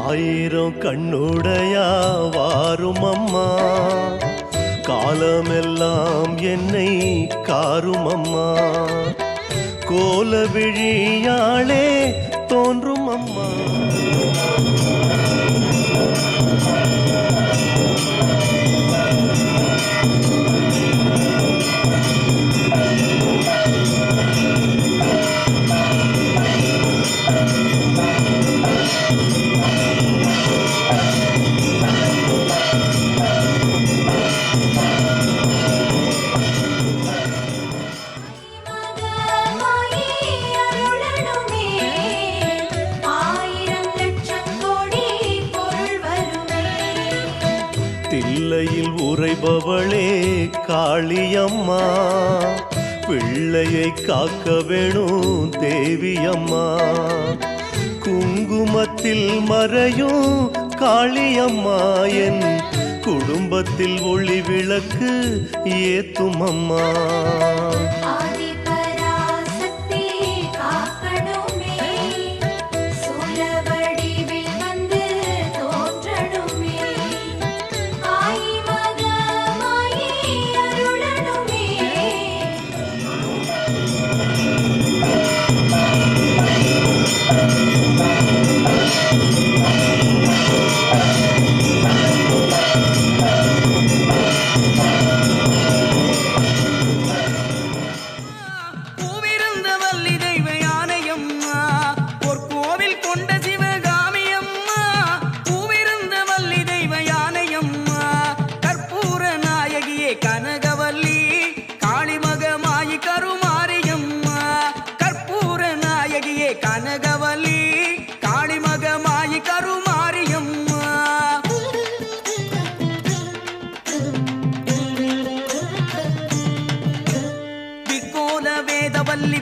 ஆயிரம் கண்ணுடையா வாரும் அம்மா, காலமெல்லாம் என்னை காரும் அம்மா, கோல விழியாளே தோன்றும் அம்மா. தில்லையில் உறைபவளே காளியம்மா, பிள்ளையை காக்க வேணும் தேவியம்மா, குங்குமத்தில் மறையும் காளியம்மா, என் குடும்பத்தில் ஒளி விளக்கு ஏத்தும் அம்மா.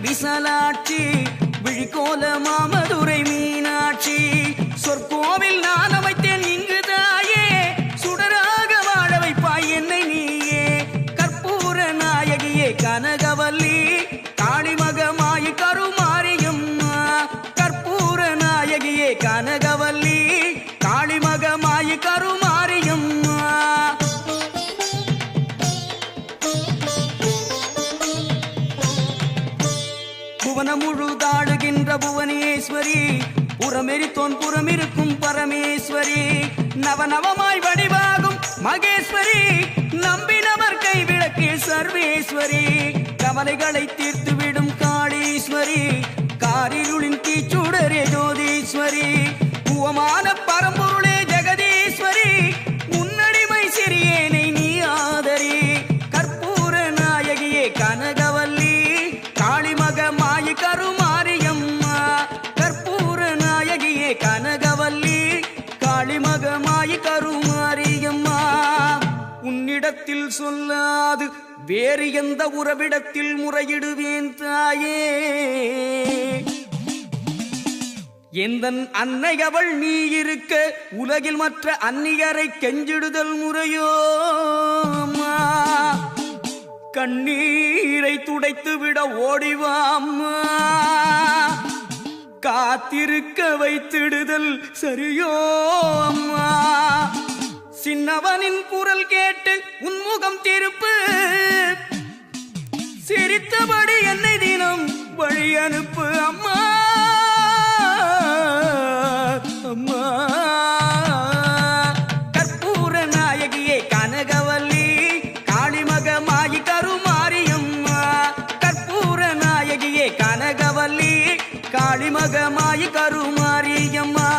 விசாலாட்சி விழிகோல மாமதுரை மீனாட்சி, சொற்கோவில் நான் அமைத்தேன் இங்கு தாயே, சுடராக வாழ வைப்பாய் என்னை நீயே, கற்பூர நாயகியே கனகவல்லி, காளிமகமாயி கருமாரியம்மா, கற்பூர நாயகியே கனகவல்லி, காளிமகமாயி கருமாரியம்மா. புவனம் முழுதாடுகின்ற புவனேஸ்வரி, புறமெரித்தோன் புறமிருக்கும் பரமேஸ்வரி, நவநவமாய் வடிவாகும் மகேஸ்வரி, நம்பினவர் கைவிளக்கு சர்வேஸ்வரி, கவலைகளை தீர்த்துவிடும் காளீஸ்வரி, காரிருளின் தீச்சுடரே ஜோதீஸ்வரி, பூவமான பரம்பொருளே ஜெகதீஸ்வரி, உன்னடிமை சிறியேனை நீ ஆதரி, கற்பூர நாயகியே கனகவல்லி, காளிமகமாயி கருமாரியம்மா, கற்பூர நாயகியே கனகவல்லி, காளிமகமாயி கருமாரியம்மா. உன்னிடத்தில் சொல்லாது வேறு எந்த உறவிடத்தில் முறையிடுவேன் தாயே, எந்தன் அன்னை அவள் நீ இருக்க உலகில் மற்ற அந்நியரை கெஞ்சிடுதல் முறையோ அம்மா, கண்ணீரை துடைத்து விட ஓடிவாம்மா, காத்திருக்க வைத்திடுதல் சரியோ அம்மா, சின்னவனின் குரல் கேட்டு உன்முகம் திருப்பு, சிரித்தபடி என்னை தினம் வழி அனுப்பு அம்மா, அம்மா. கற்பூர நாயகியே கனகவல்லி, காளிமகமாயி கருமாரியம்மா, கற்பூர நாயகியே கனகவல்லி, காளிமகமாயி கருமாரியம்மா.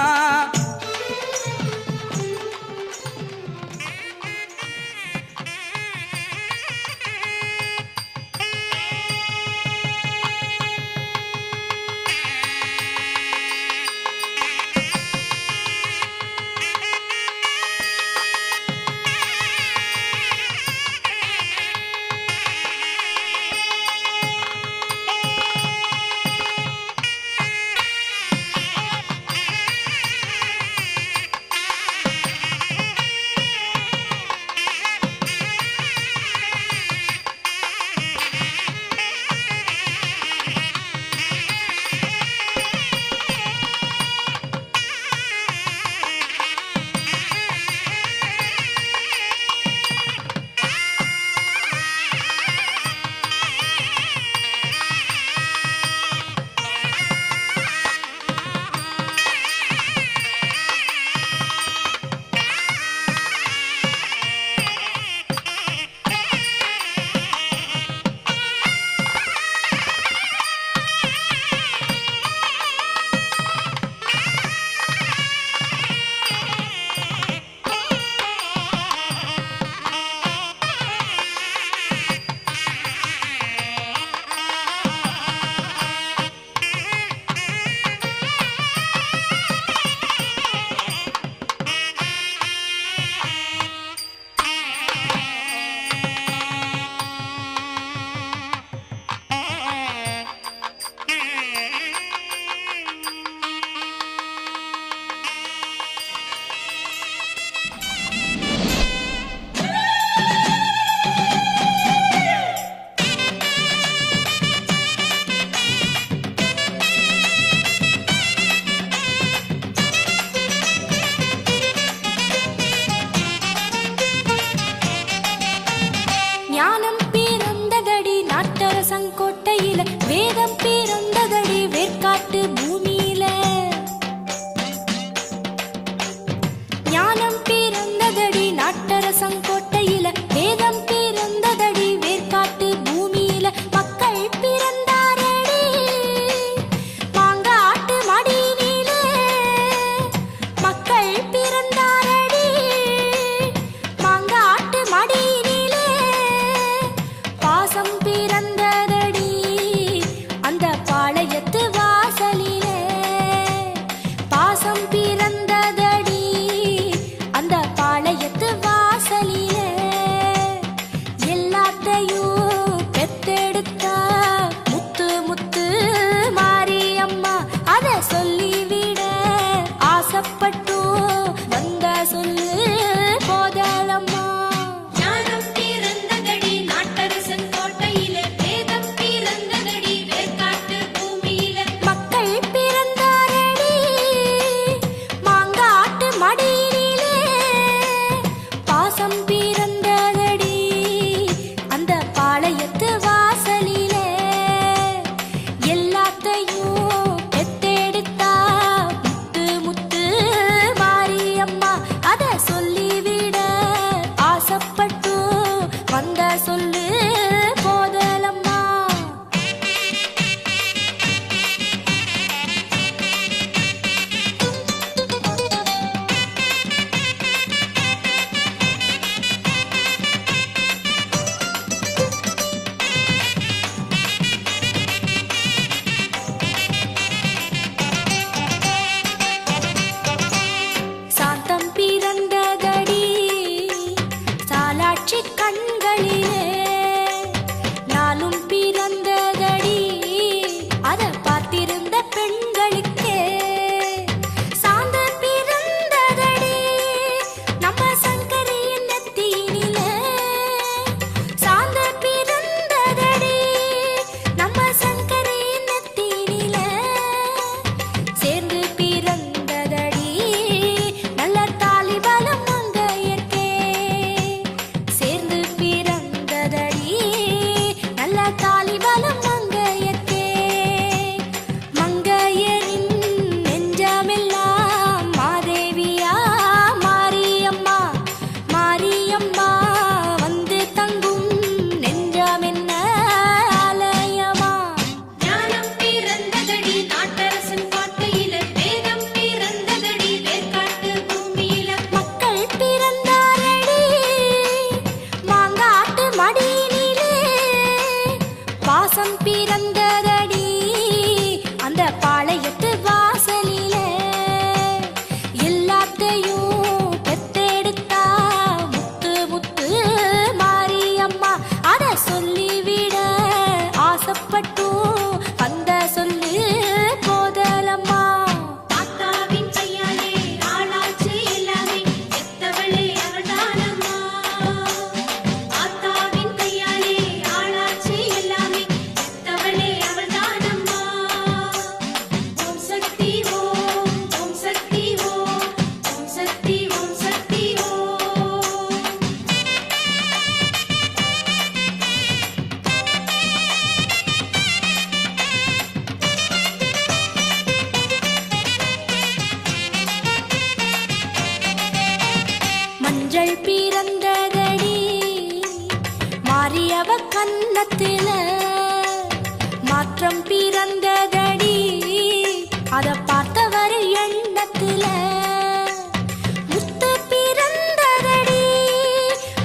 மஞ்சள் பிறந்ததடி மாரியவ கன்னத்தில மாற்றம் பிறந்ததடி அத பார்த்தவர் எண்ணத்தில முத்து பிறந்ததடி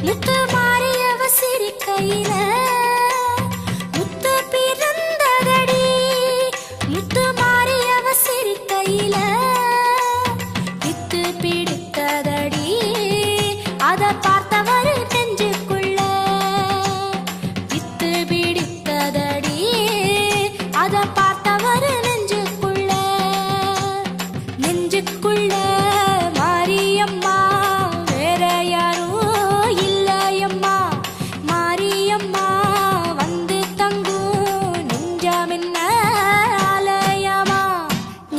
முத்து மாரியவ சிரிக்கையில முத்து பிறந்ததடி முத்து மாரியவ சிரிக்கையில வித்து பிடித்ததடி அத பார்த்தவர் நெஞ்சுக்குள்ள வித்து பிடித்ததடி அத பார்த்தவர் நெஞ்சுக்குள்ள நெஞ்சுக்குள்ள மாரியம்மா வேற யாரும் இல்லையம்மா மாரியம்மா வந்து தங்கும் நெஞ்சமென்ன ஆலயமா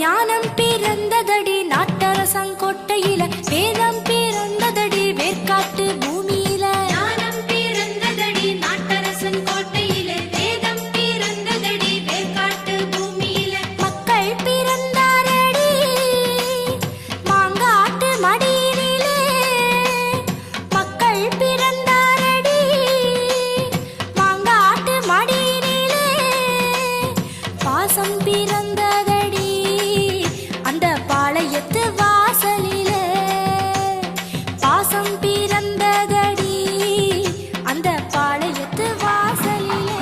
ஞானம் பிறந்ததடி நாட்டரசங்கோட்டையில வேதம் பிறந்ததடி வேர்க்காட்டு பூமியில ஞானம் பிறந்ததடி நாட்டரசங்கோட்டையில வேதம் பிறந்ததடி வேர்க்காட்டு பூமியில மக்கள் பிறந்தாரடி மாங்காட்டு மடியினிலே மக்கள் பிறந்தாரடி மாங்காட்டு மடியினிலே பாசம் பிறந்ததடி அந்த பாளையத்து வாசலிலே பாசம் பிறந்ததடி அந்த பாளையத்து வாசலிலே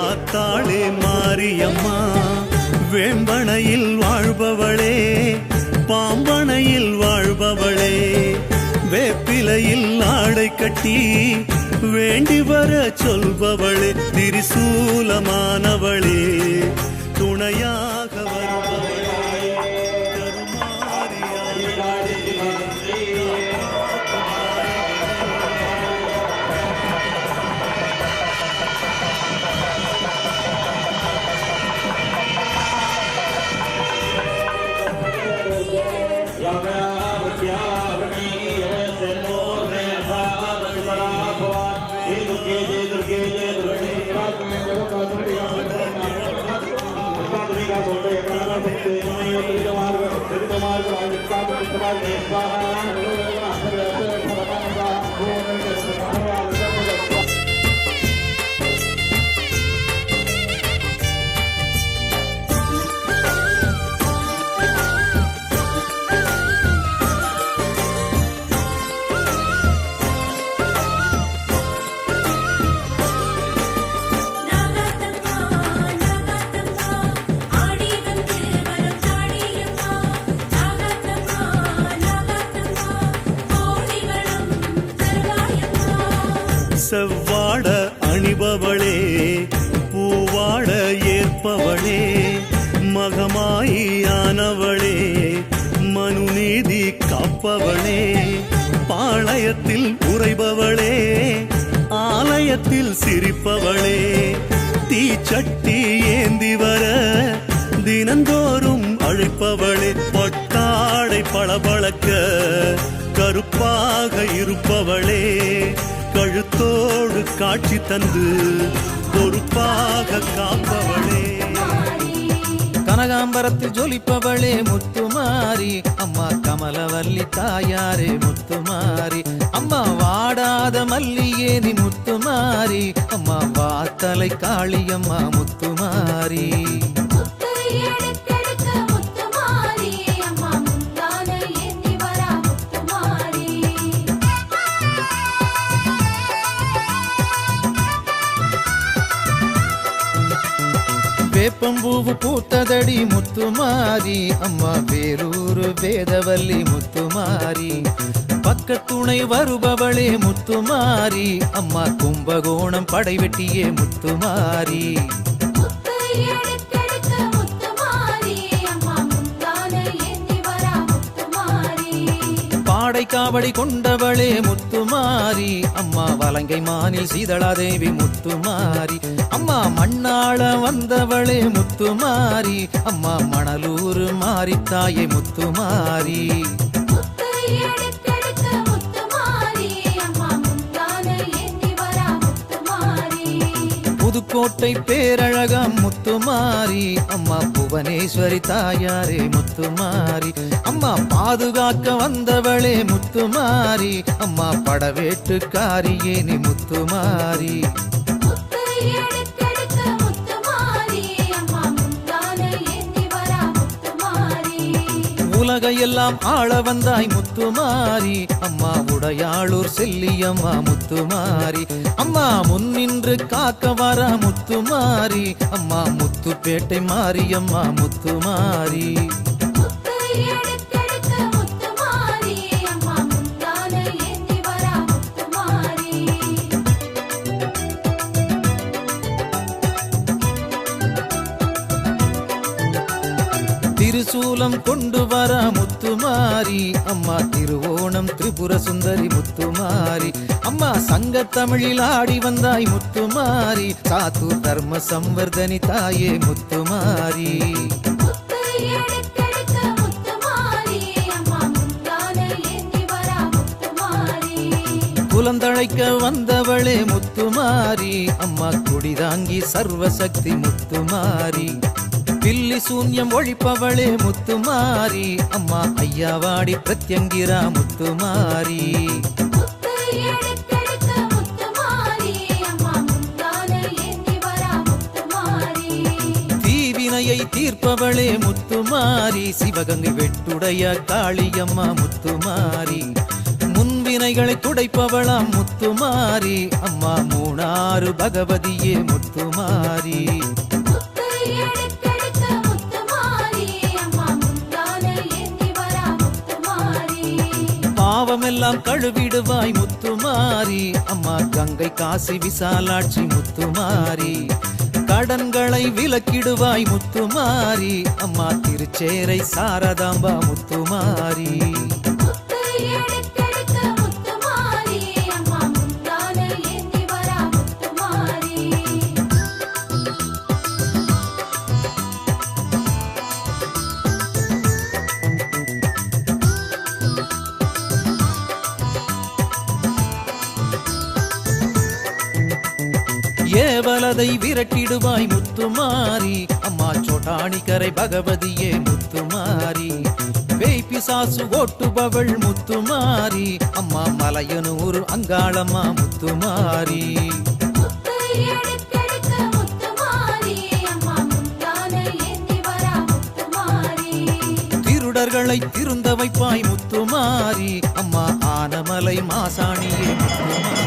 ஆத்தாளே மாரியம்மா வேம்பனையில் வாழ்பவளே பாம்பனையில் வாழ்பவளே வேப்பிலையில் ஆடை கட்டி வேண்டி வர சொல்பவளே திரிசூலமானவளே துணையாக வருபவளே செவ்வாட அணிபவளே பூவாட ஏற்பவளே மகமாயியானவளே மனுநீதி காப்பவளே பாளையத்தில் உறைபவளே ஆலயத்தில் சிரிப்பவளே தீச்சட்டி ஏந்தி வர தினந்தோறும் அழைப்பவளே பட்டாடை பளபளக்க கருப்பாக இருப்பவளே கழுத்தோடு காட்சி தந்து பொறுப்பாக காப்பவளே கனகாம்பரத்தில் ஜொலிப்பவளே முத்துமாரி அம்மா கமலவல்லி தாயாரே முத்துமாரி அம்மா வாடாத மல்லியே நீ முத்துமாரி அம்மா வாத்தலை காளியம்மா முத்துமாரி முத்து எடுத்தெடுக்க முத்துமாரி அம்மா முந்தான ஏந்தி வரா முத்துமாரி வேப்பம்பூவு பூத்ததடி முத்துமாரி அம்மா வேலூர் வேதவல்லி முத்துமாரி பக்கத்துணை வருபவளே முத்துமாரி அம்மா கும்பகோணம் படைவெட்டியே முத்துமாரி முத்து எடுத்தெடுக்க முத்துமாரி அம்மா முந்தான ஏந்தி வரா முத்துமாரி பாடை காவடி கொண்டவளே முத்துமாரி அம்மா வலங்கை மானில் சீதளாதேவி முத்துமாரி அம்மா மண்ணாள வந்தவளே முத்துமாரி அம்மா மணலூர் மாரித்தாயே முத்துமாரி முத்து எடுத்தெடுக்க முத்துமாரி அம்மா முந்தான ஏந்தி வரா முத்துமாரி புதுக்கோட்டை பேரழகம் முத்துமாரி அம்மா புவனேஸ்வரி தாயாரே முத்துமாரி அம்மா பாதுகாக்க வந்தவளே முத்துமாரி அம்மா படவேட்டுக்காரியே நீ முத்துமாரி முத்து எடுத்தெடுக்க முத்துமாரி அம்மா முந்தான ஏந்தி வரா முத்துமாரி உலகையெல்லாம் ஆள வந்தாய் முத்துமாரி அம்மா உடையாளூர் செல்லியம்மா முத்துமாரி அம்மா முன்னின்று காக்க வர முத்துமாரி அம்மா முத்துப்பேட்டை மாரியம்மா முத்துமாரி முத்து எடுத்தெடுக்க முத்துமாரி அம்மா முந்தான ஏந்தி வரா முத்துமாரி திருசூலம் கொண்டு வர முத்துமாரி அம்மா திருவோணம் திரிபுர சுந்தரி முத்துமாரி அம்மா சங்க தமிழில் ஆடி வந்தாய் முத்துமாரி சாத்தூர் தர்ம சம்வர்தனி தாயே முத்துமாரி முத்து எடுத்தெடுக்க முத்துமாரி அம்மா முந்தான ஏந்தி வரா முத்துமாரி குலந்தழைக்க வந்தவளே முத்துமாரி அம்மா குடிதாங்கி சர்வசக்தி முத்துமாரி பில்லி சூன்யம் ஒழிப்பவளே முத்துமாரி அம்மா ஐயாவாடி பிரத்யங்கிரா முத்துமாரி முத்து எடுத்தெடுக்க முத்துமாரி அம்மா முந்தான ஏந்தி வரா முத்துமாரி தீவினையை தீர்ப்பவளே முத்துமாரி சிவகங்கை வெட்டுடைய காளியம்மா முத்துமாரி முன்வினைகளை துடைப்பவளாம் முத்துமாரி அம்மா மூணாறு பகவதியே முத்துமாரி முத்து எடுத்தெடுக்க முத்துமாரி அம்மா முந்தான ஏந்தி வரா முத்துமாரி பாவமெல்லாம் கழுவிடுவாய் முத்துமாரி அம்மா கங்கை காசி விசாலாட்சி முத்துமாரி கடன்களை விலக்கிடுவாய் முத்துமாரி அம்மா திருச்சேரை சாரதாம்பா முத்துமாரி முத்து எடுத்தெடுக்க முத்துமாரி அம்மா முந்தான ஏந்தி வரா முத்துமாரி ஏவலதை விரட்டிடுவாய் முத்துமாரி அம்மா சோட்டாணிக்கரை பகவதியே முத்துமாரி வேய்பிசாசு ஓட்டுபவள் முத்துமாரி அம்மா மலையனூர் அங்காளம்மா முத்துமாரி முத்து எடுத்தெடுக்க முத்துமாரி அம்மா முந்தான ஏந்தி வரா முத்துமாரி திருடர்களை திருந்த வைப்பாய் முத்துமாரி அம்மா ஆனமலை மாசாணியே முத்துமாரி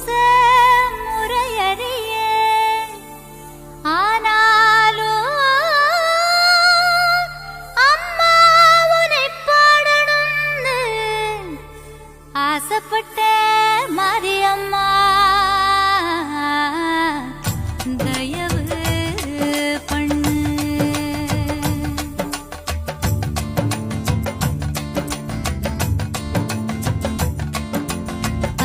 பூச முறையறிய ஆனாலும் அம்மா உன்னை பாடணும்னு ஆசைப்பட்ட மாரியம்மா தயவு பண்ணு.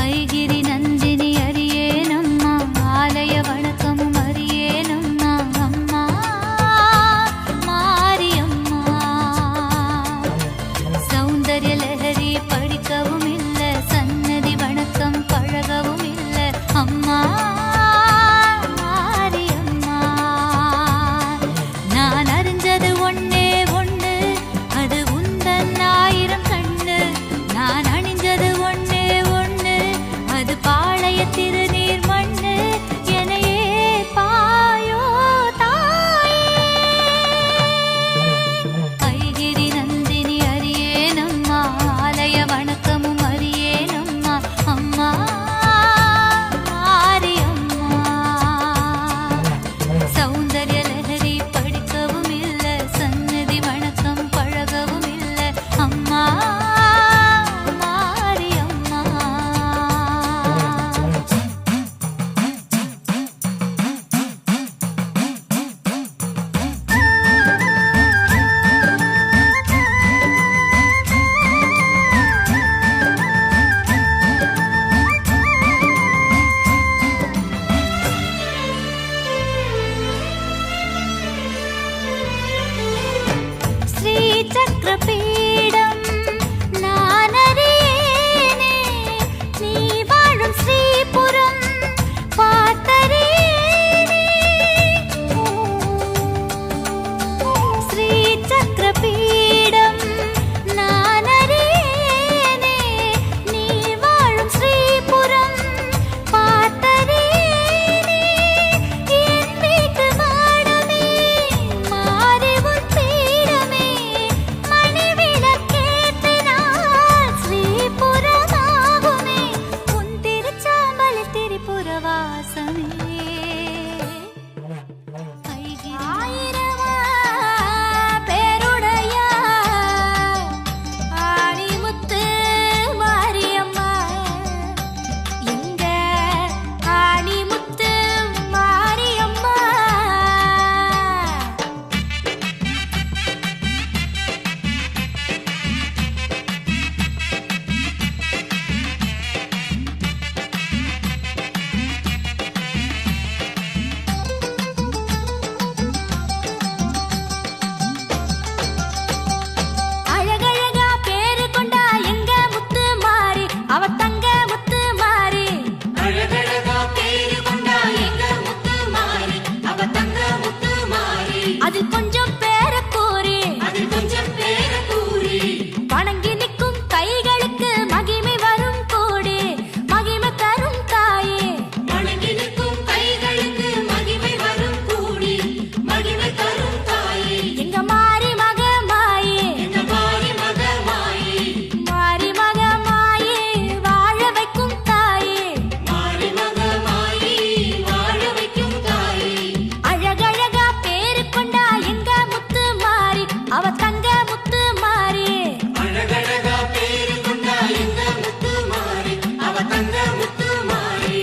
ஐகிரி நந்தினி அறியேனம்மா ஆலய வணக்கமும் அறியேனம்மா அம்மா மாரியம்மா. சௌந்தர்ய லஹரி படிக்கவும் இல்ல சன்னதி வணக்கம் பழகவும் இல்ல அம்மா மாரியம்மா. நான் அறிஞ்சது ஒண்ணே ஒண்ணு அது உந்தன் ஆயிரம் கண்ணு. நான் அணிஞ்சது ஒண்ணே ஒண்ணு அது பாளைய திருநீர் மண்ணு. எனையே பாயோ தாயே ஐகிரி நந்தினி அறியேனம்மா ஆலய வணக்கமும் அறியேனம்மா அம்மா மாரியம்மா. சௌந்தர்ய லஹரி படிக்கவும் இல்ல சன்னதி வணக்கம் பழகவும் இல்ல அம்மா மாரியம்மா. ஸ்ரீ சக்கரபீடம் நான் அறியேனே நீ வாழும் ஸ்ரீபுரம் பார்த்தறியேனே. ஸ்ரீ சக்கரபீடம் நான் அறியேனே நீ வாழும் ஸ்ரீபுரம் பார்த்தறியேனே. என் வீட்டு மாடமே மாறி உன் பீடமே மணிவிளக்கேற்றினால் ஸ்ரீபுரமாகுமே உன் திருச்சாம்பல் திரிபுரவாசமே. ஆயிரமா பேருடைய ஆணிமுத்து மாரியம்மா எங்க ஆணிமுத்து மாரியம்மா. அழகழகா பேரு கொண்டா எங்க முத்து மாறி அவ தங்க முத்து மாறி. அழகழகா பேரு கொண்டா எங்க முத்து மாறி அவ தங்க முத்து மாறி. அதில் கொஞ்சம் பேர கூறி வணங்கி நிற்கும் கைகளுக்கு மகிமை வரும் கூடி மகிமை தரும் தாயே. வணங்கி நிற்கும் கைகளுக்கு மகிமை வரும் கூடி மகிமை தரும் தாயே. எங்க மாரி மக மாயே மாரி மக மாயே வாழ வைக்கும் தாயே. அழகழகா பேரு கொண்டா எங்க முத்து மாறி அவ தங்க முத்து மாறி. அழகழகா பேரு கொண்டா எங்க முத்து மாறி அவ தங்க முத்து மாறி.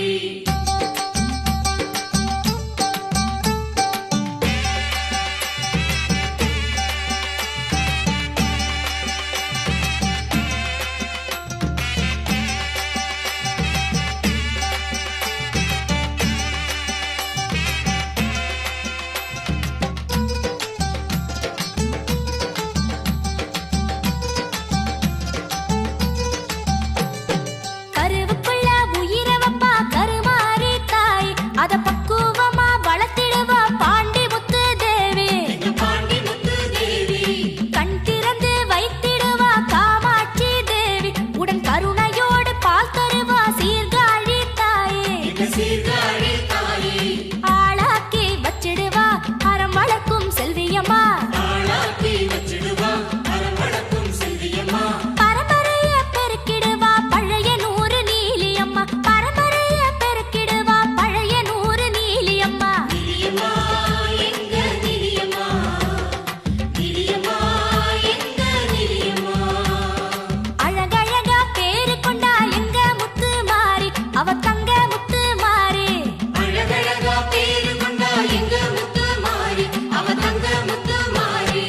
கருவுக்குள்ள உயிரை வப்பா கருமாரி தாய் அத பக்குவமா வளர்த்திடுவா பாண்டி முத்து தேவி. கண் திறந்து வைத்திடுவா காமாட்சி தேவி. உடன் கருணையோடு பால் தருவா சீர்காழி தாயே. ஆளாக்கி வச்சிடுவா அறம் வளர்க்கும் செல்வியம்மா. பரம்பரைய பெருக்கிடுவா பழைய நூறு நீலியம்மா. பரம்பரைய முத்து மாறி அழகழகா பேரு கொண்டா எங்க முத்து மாறி அவ தங்க முத்து மாறி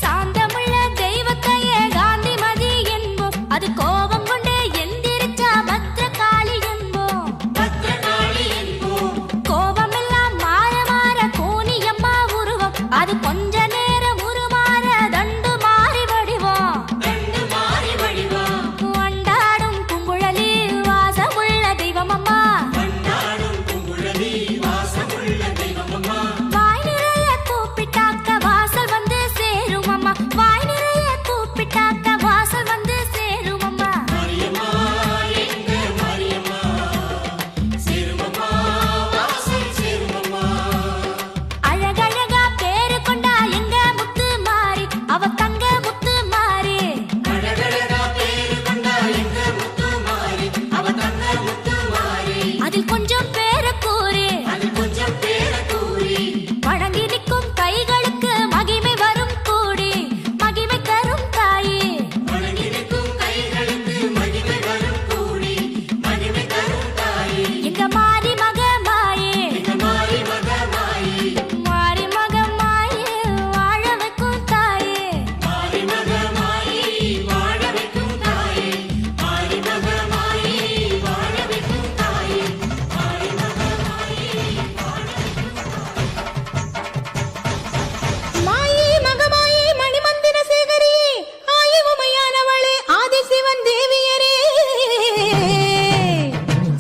சாந்தமுள்ள தெய்வத்தையே காந்திமதி என்போம் அது கோபம் கொண்டே எந்திரிச்சா பத்ரகாளி என்போம் பத்ரகாளி என்போம் கோபமெல்லாம் மாற மாற கோனியம்மா உருவம் அது கொஞ்ச நேரம் உருமாற தண்டு மாறி வடிவோம் கண்டு மாறி வடிவா கொண்டாடும் பூங்குழலி வாசமுள்ள தெய்வமம்மா கொண்டாடும் பூங்குழலி வாசமுள்ள தெய்வமம்மா வாய் நிறைய கூப்பிட்டாக்க வாசல் வந்து சேரும் அம்மா வாய் நிறைய கூப்பிட்டாக்க வாசல் வந்து சேரும் அம்மா மாரியம்மா எங்க மாரியம்மா சேருமம்மா வாசல் சேருமம்மா அழகழகா பேரு கொண்டா எங்க முத்து மாறி அவ தங்க முத்து மாறி அழகழகா பேரு கொண்டா எங்க முத்து மாறி அவ தங்க முத்து மாறி அதில் கொஞ்சம் பேர கூறி அது கொஞ்சம் பேர கூறி வணங்கி நிற்கும் கைகளுக்கு மகிமை வரும் கூடி மகிமை தரும் தாயே வணங்கிருக்கும் கைகளுக்கு மகிமை வரும் கூடி மகிமை தரும் தாயே எங்க மாறி மக மாயே எங்க மாறி மக மாயி மாறி மக மாயே வாழ வைக்கும் தாயே மாறி மக மாயி வாழ வைக்கும் தாயே மாறி மக மாயி வாழ வைக்கும் தாயே மாறி மக மாயி மாயே மகமாயே மணிமந்திர சேகரியே ஆயே உமையானவளே ஆதிசிவன் தேவியரே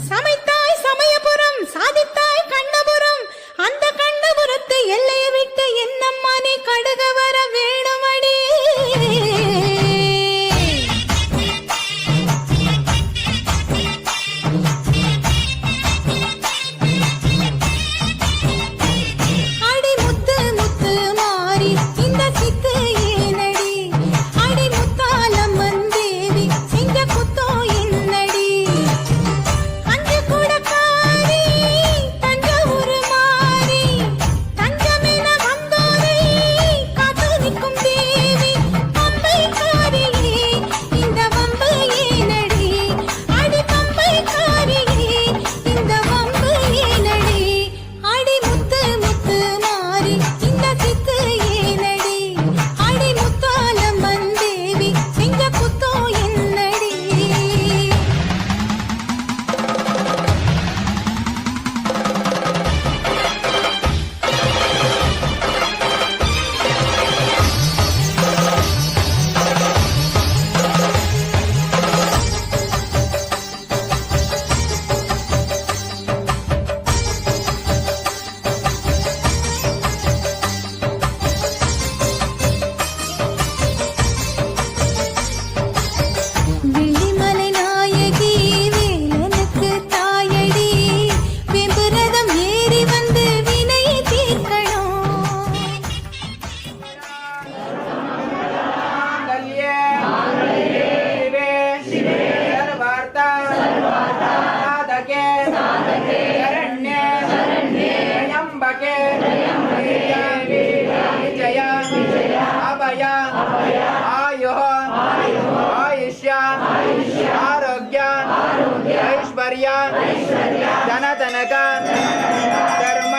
சமைத்தாய் சமயபுரம் சாதித்தாய் கண்ணபுரம் அந்த கண்ணபுரத்து எல்லையை விட்டு என்னம்மா நீ கடுக வர வேணுமடி அடி முத்து முத்து மாறி இந்த சித்து ஏனடி அடி முத்தாலம்மன் தேவி செஞ்ச குத்தோ என்னடி அஞ்சு கூடக்காரி தஞ்சாவூர் மாறி தஞ்சமென வந்தோரை காத்து நிற்கும் தேவி பம்பைக்காரியே இந்த வம்பு ஏனடி அடி பம்பைக்காரியே இந்த வம்பு ஏனடி அடி முத்து முத்து மாறி இந்த சித்து ஏனடி அடி முத்தாலம்மன் தேவி செஞ்ச குத்தோ என்னடி விழிமலை நாயகி வேலனுக்கு தாயடி வெம்புரதம் ஏறி வந்து வினையை தீர்க்கணும் ಆರೋಗ್ಯ ಐಶ್ವರ್ಯ ಧನತನಕ ಧರ್ಮ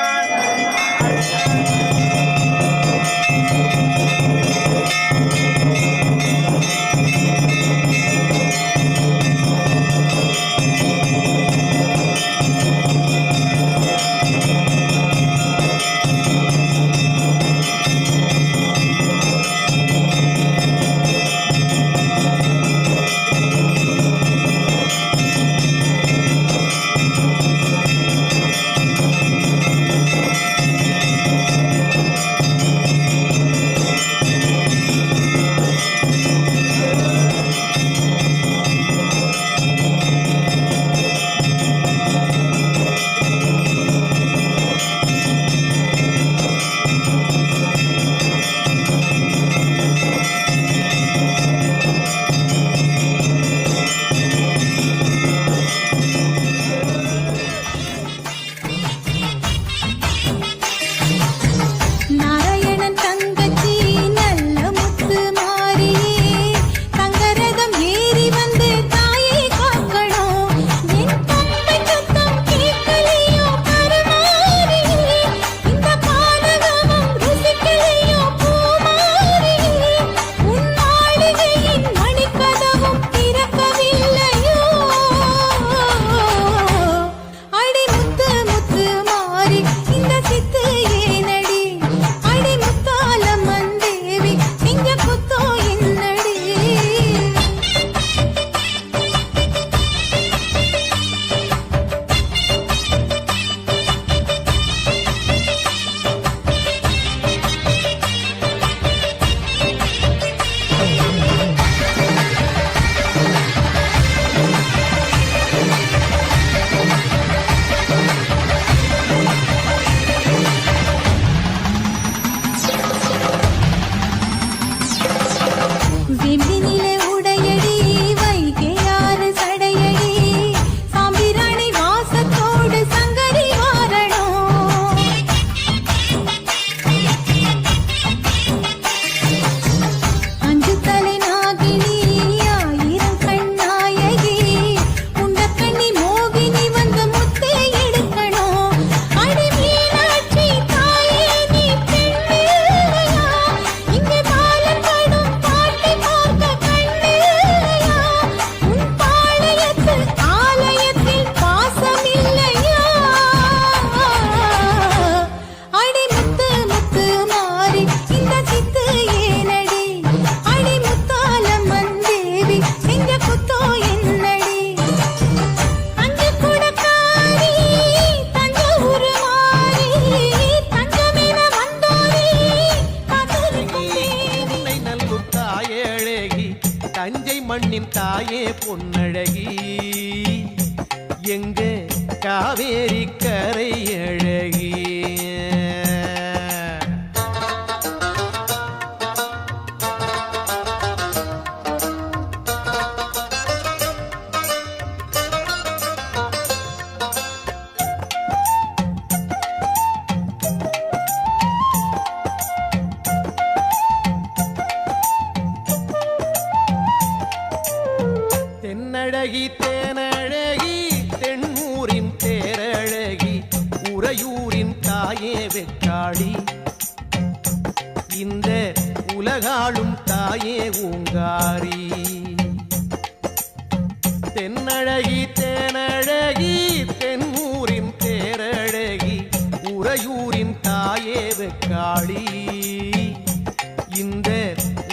தஞ்சை மண்ணின் தாயே பொன்னழகி எங்க காவேரி கரை அழகி தென்னழகி தேனழகி தென்னூரின் தேரழகி உறையூரின் தாயே வெக்காளி இந்த உலகாளும் தாயே ஊங்காரி தென்னழகி தேனழகி தென்னூரின் தேரழகி உறையூரின் தாயே வெக்காளி இந்த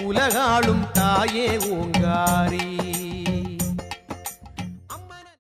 உலகாளும் தாயே ஊங்காரி